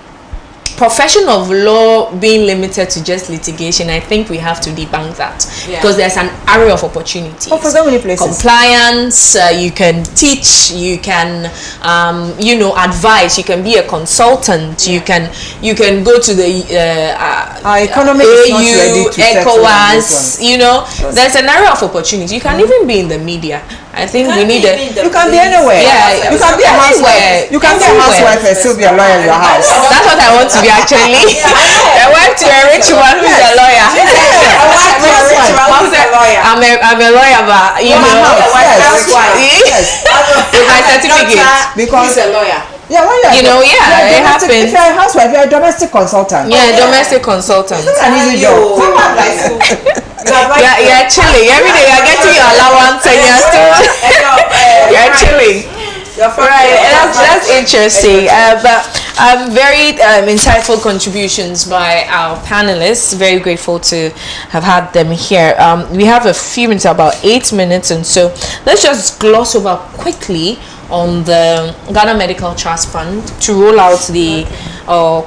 [SPEAKER 3] profession of law being limited to just litigation, I think we have to debunk that, because there's an array of opportunities.
[SPEAKER 1] For so many places.
[SPEAKER 3] Compliance, you can teach, you can advise, you can be a consultant, you can go to the
[SPEAKER 1] our economy is not ready to
[SPEAKER 3] ECOWAS, there's an array of opportunities. You can even be in the media. I think we need
[SPEAKER 1] you can be anywhere.
[SPEAKER 3] Yeah,
[SPEAKER 1] you can be a housewife. You can be a housewife and still be a lawyer in your house.
[SPEAKER 3] That's what I want to be actually. A wife to a rich one who's a lawyer. I'm a lawyer, but with my certificate.
[SPEAKER 2] Because he's a lawyer.
[SPEAKER 1] Yeah,
[SPEAKER 3] it happens.
[SPEAKER 1] If you're a housewife, you're a domestic consultant.
[SPEAKER 3] Yeah, domestic consultant.
[SPEAKER 1] It's an easy job.
[SPEAKER 3] You're chilling every day. You're getting your allowance and you're still you're chilling. Right, that's interesting. But very insightful contributions by our panelists. Very grateful to have had them here. We have a few minutes, about 8 minutes, and so let's just gloss over quickly on the Ghana Medical Trust Fund to roll out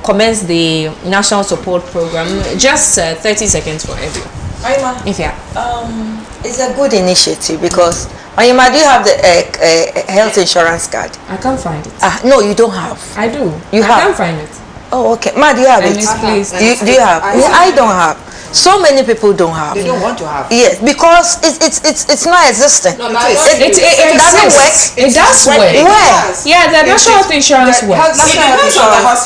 [SPEAKER 3] commence the National Support Program. Just 30 seconds for everyone.
[SPEAKER 4] It's a good initiative, because Oyema, do you have the health insurance card?
[SPEAKER 3] I can't find it.
[SPEAKER 4] No, you don't have.
[SPEAKER 3] I do.
[SPEAKER 4] You have?
[SPEAKER 3] I can't find it.
[SPEAKER 4] Oh, okay. Ma, do you have it?
[SPEAKER 3] Please.
[SPEAKER 4] Do you have? I don't have. So many people don't have.
[SPEAKER 1] They don't want to have.
[SPEAKER 4] Yes, because it's not existent.
[SPEAKER 3] No, it doesn't work. It does work.
[SPEAKER 4] Where?
[SPEAKER 3] Yeah, the national health insurance works.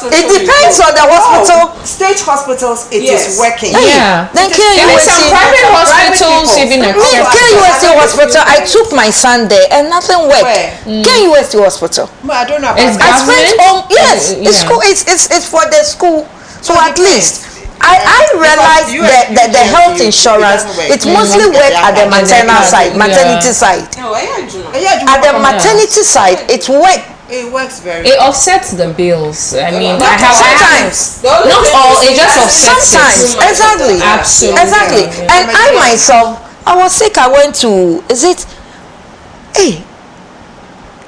[SPEAKER 4] It depends on the hospital.
[SPEAKER 1] State hospitals, it is working.
[SPEAKER 3] Yeah.
[SPEAKER 4] Then
[SPEAKER 3] some private hospitals even accept.
[SPEAKER 4] KUST hospital, I took my son there and nothing worked. KUST hospital.
[SPEAKER 1] I don't know.
[SPEAKER 3] It's
[SPEAKER 4] I spent yes, it's school. It's for the school. So at least I realized that the health insurance, it mostly works at the maternal side, maternity side. At the maternity side, it works.
[SPEAKER 1] It works very.
[SPEAKER 3] It offsets the bills. I mean,
[SPEAKER 4] sometimes.
[SPEAKER 3] Not all. It just offsets.
[SPEAKER 4] Sometimes, exactly.
[SPEAKER 3] Absolutely.
[SPEAKER 4] Exactly. And I myself, I was sick. I went to. Is it? Hey,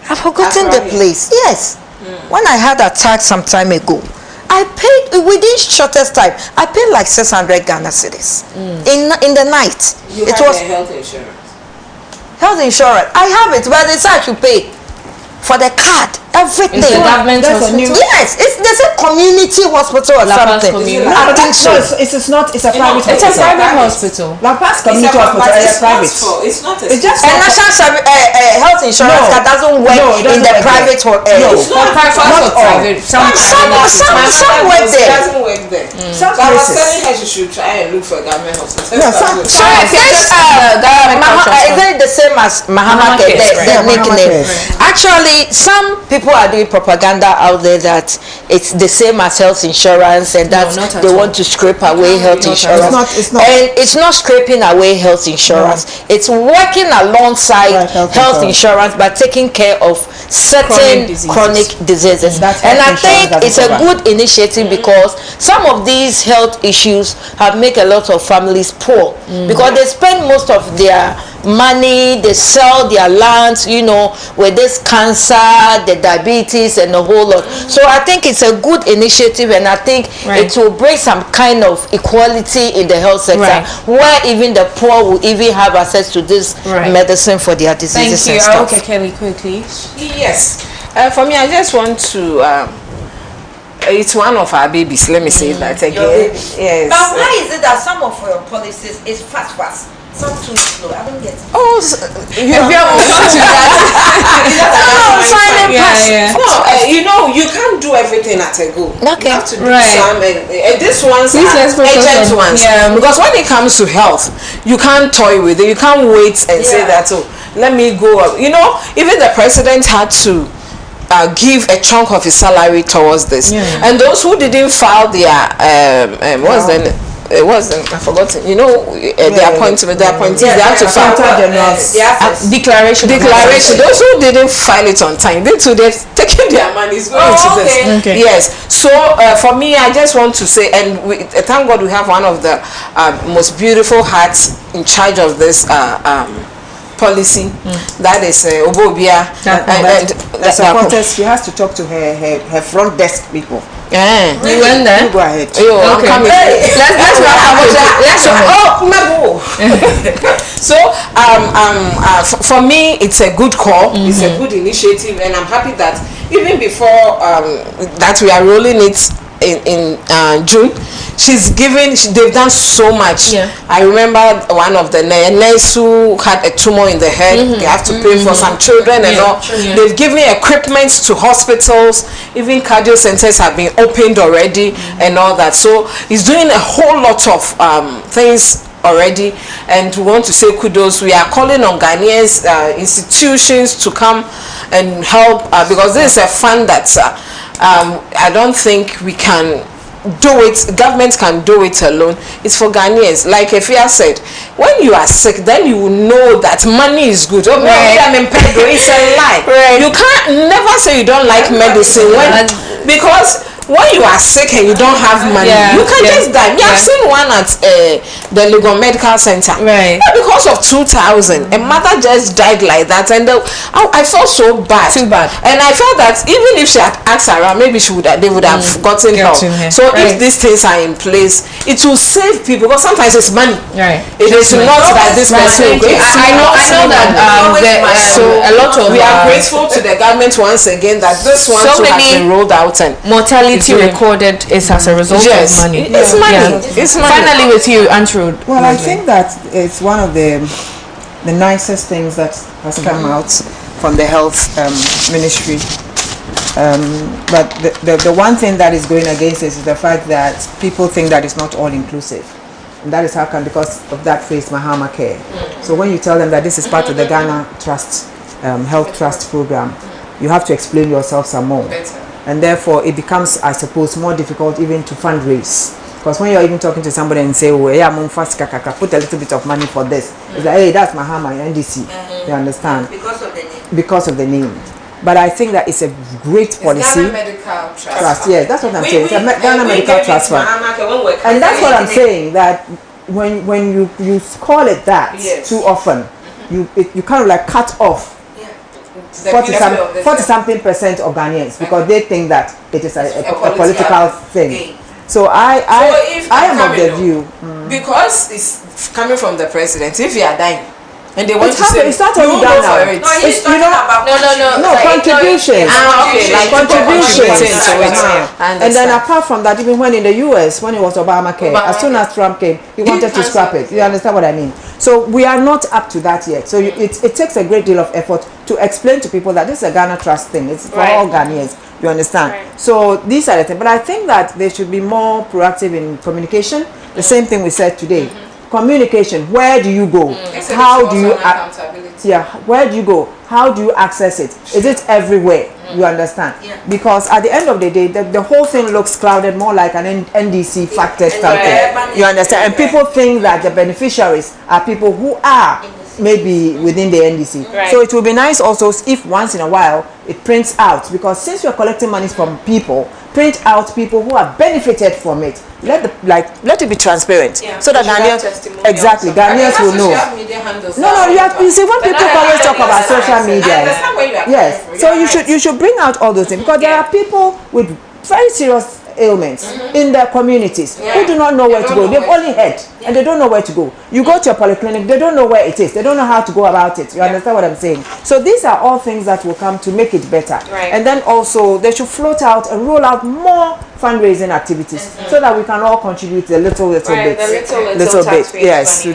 [SPEAKER 4] I've forgotten the place. Yes. When I had attack some time ago, I paid within shortest time. I paid like 600 Ghana cedis in the night.
[SPEAKER 2] It was health insurance.
[SPEAKER 4] Health insurance. I have it, but they said I should pay for the card, everything.
[SPEAKER 3] It's a government hospital.
[SPEAKER 4] Yes, there's a community hospital or something.
[SPEAKER 1] I think so. It's not. It's a private.
[SPEAKER 3] It's a private hospital.
[SPEAKER 1] La Paz Community Hospital is private.
[SPEAKER 2] It's not.
[SPEAKER 1] It's just
[SPEAKER 4] a national health insurance that doesn't work in the private.
[SPEAKER 3] It's not private. Some
[SPEAKER 4] work there.
[SPEAKER 2] It doesn't work there.
[SPEAKER 1] Some
[SPEAKER 2] places. I was telling her she should try and look for a government hospital.
[SPEAKER 4] So I think is it the same as Mahama? The nickname. Actually, some people people are doing propaganda out there that it's the same as health insurance, and that they want to scrape away health insurance.
[SPEAKER 1] It's not.
[SPEAKER 4] And it's not scraping away health insurance. No. It's working alongside health insurance by taking care of certain chronic diseases. And I think it's a good initiative because some of these health issues have made a lot of families poor because they spend most of their money, they sell their lands, you know, with this cancer, the diabetes, and a whole lot. So I think it's a good initiative, and I think it will bring some kind of equality in the health sector, where even the poor will even have access to this medicine for their diseases.
[SPEAKER 3] Thank you. Okay, Kelly, quickly.
[SPEAKER 2] Yes. For me, I just want to. It's one of our babies. Let me say that again. Yes.
[SPEAKER 4] But why is it that some of your policies is fast? Some too slow. I don't get it.
[SPEAKER 2] Oh, you know, you know, you can't do everything at a go.
[SPEAKER 4] Okay.
[SPEAKER 2] You have to do some, and this one's urgent ones. Yeah. Because when it comes to health, you can't toy with it. You can't wait and say that, oh, let me go up. You know, even the president had to give a chunk of his salary towards this. And those who didn't file their I've forgotten. You know, the appointment, the appointees, they have to file declaration. Those who didn't file it on time, they've taken their money. Going to this.
[SPEAKER 3] Okay.
[SPEAKER 2] Yes. So for me, I just want to say, and thank God we have one of the most beautiful hearts in charge of this policy. That is Obobia.
[SPEAKER 1] And the supporters, she has to talk to her front desk people.
[SPEAKER 2] Yeah.
[SPEAKER 3] You went there?
[SPEAKER 1] You go ahead.
[SPEAKER 2] I'm coming. Let's So for me, it's a good call. It's a good initiative, and I'm happy that even before that we are rolling it in June, they've done so much. I remember one of the nurse who had a tumor in the head. They have to pay for some children and all. They've given equipment to hospitals. Even cardio centers have been opened already and all that. So he's doing a whole lot of things already, and we want to say kudos. We are calling on Ghanaians, institutions to come and help because this is a fund that I don't think we can do it. Government can do it alone. It's for Ghanaians. Like Efia said, when you are sick, then you will know that money is good. Oh, it's a lie. You can't never say you don't like medicine because when you are sick and you don't have money, you can just die. We have seen one at the Legon Medical Center. Because of 2,000, a mother just died like that, and I felt so bad.
[SPEAKER 3] Too bad.
[SPEAKER 2] And I felt that even if she had asked around, maybe they would have gotten help. So if these things are in place, it will save people. Because sometimes it's money. It is not that this person.
[SPEAKER 3] I know that a lot of
[SPEAKER 2] we are grateful to the government once again that this one has been rolled out, and
[SPEAKER 3] mortality recorded is as a result of money.
[SPEAKER 2] It's money. It's money.
[SPEAKER 3] Finally, with you, Andrew.
[SPEAKER 1] Well, I think that it's one of the nicest things that has come out from the health ministry. But the one thing that is going against it is the fact that people think that it's not all inclusive. And that is how come, because of that phrase, Mahama Care. So when you tell them that this is part of the Ghana Trust, Health Trust program, you have to explain yourself some more. And therefore it becomes, I suppose, more difficult even to fundraise. Because when you're even talking to somebody and say, oh, yeah, put a little bit of money for this, it's like, hey, that's Mahama NDC. You understand? Because of the name. But I think that it's a great policy.
[SPEAKER 2] Ghana Medical Trust.
[SPEAKER 1] Yes, that's what I'm saying. It's a Ghana Medical Trust Fund. And that's what I'm saying, that when you call it that too often, you kind of like cut off 40-something% of Ghanaians because they think that it is a political thing. So I am of the view
[SPEAKER 2] because it's coming from the president. If you are dying and they want to say
[SPEAKER 1] it's not only that now. No contribution. And then apart from that, even when in the US, when it was Obamacare, as soon as Trump came, he wanted to scrap it. You understand what I mean? So we are not up to that yet. So it takes a great deal of effort to explain to people that this is a Ghana Trust thing. It's for all Ghanaians. You understand? So these are the things. But I think that they should be more proactive in communication. The same thing we said today. Communication. Where do you go? How do you? Where do you go? How do you access it? Is it everywhere? You understand? Because at the end of the day, the whole thing looks clouded, more like an NDC factor thing. You understand? And people think that the beneficiaries are people who are maybe within the NDC. So it will be nice also if once in a while it prints out, because since you're collecting money from people, print out people who have benefited from it. Let it be transparent, so that Ghanaians Ghanaians will know. You see, when people always talk about social media, yes, so you should bring out all those things, because there are people with very serious ailments in their communities who do not know where to go. They've only heard and they don't know where to go. You go to a polyclinic, they don't know where it is, they don't know how to go about it. You understand what I'm saying? So these are all things that will come to make it better. And then also they should float out and roll out more fundraising activities, so that we can all contribute a little bit, yes, to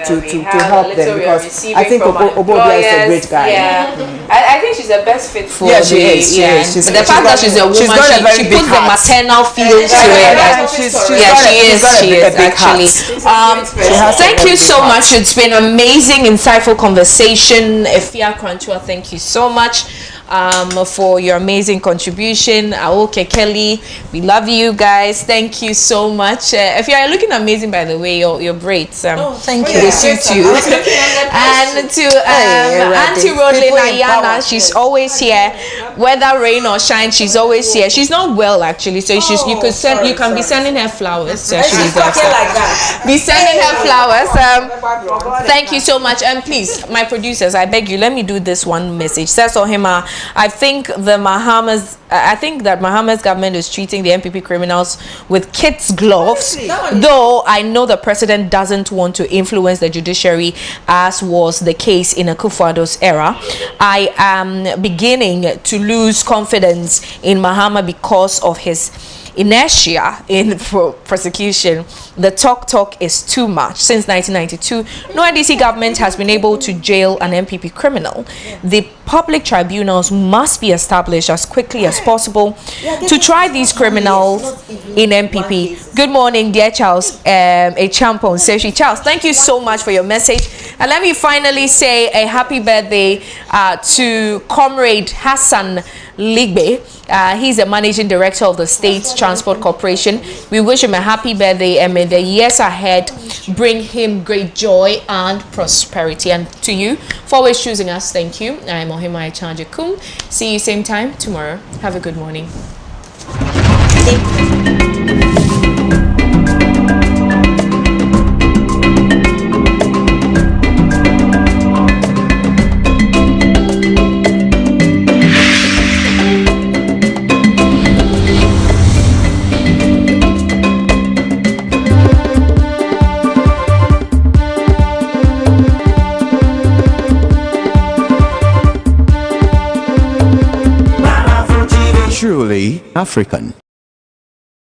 [SPEAKER 1] help them, because I think Obobia is a great guy.
[SPEAKER 3] I think she's the best fit for
[SPEAKER 1] she is.
[SPEAKER 3] The fact that she's a woman, she puts the maternal feelings to it. She is actually. Thank you so much. It's been an amazing, insightful conversation. Efia Krantua, thank you so much for your amazing contribution. Aoke Kelly, we love you guys. Thank you so much. If you are looking amazing, by the way, your braids.
[SPEAKER 4] Thank you.
[SPEAKER 3] They suit you. And to Auntie Rodlin Ayana, she's always here, whether rain or shine. She's always here. She's not well actually, so you can be sending her flowers. So she's be sending her flowers. Thank you so much, and please, my producers, I beg you, let me do this one message. Says OHEMAA. I think that Mahama's government is treating the MPP criminals with kids' gloves, though I know the president doesn't want to influence the judiciary, as was the case in Akufo-Addo's era. I am beginning to lose confidence in Mahama because of his inertia in prosecution. The talk is too much. Since 1992, no NDC government has been able to jail an MPP criminal. The public tribunals must be established as quickly as possible to try these criminals in MPP. Good morning, dear Charles, a champion, Seshi Charles. Thank you so much for your message. And let me finally say a happy birthday to Comrade Hassan Ligbe. He's the managing director of the State Transport Corporation. We wish him a happy birthday, and may the years ahead bring him great joy and prosperity. And to you for always choosing us, thank you. I'm OHEMAA AGYEKUM. See you same time tomorrow. Have a good morning.
[SPEAKER 5] Truly African.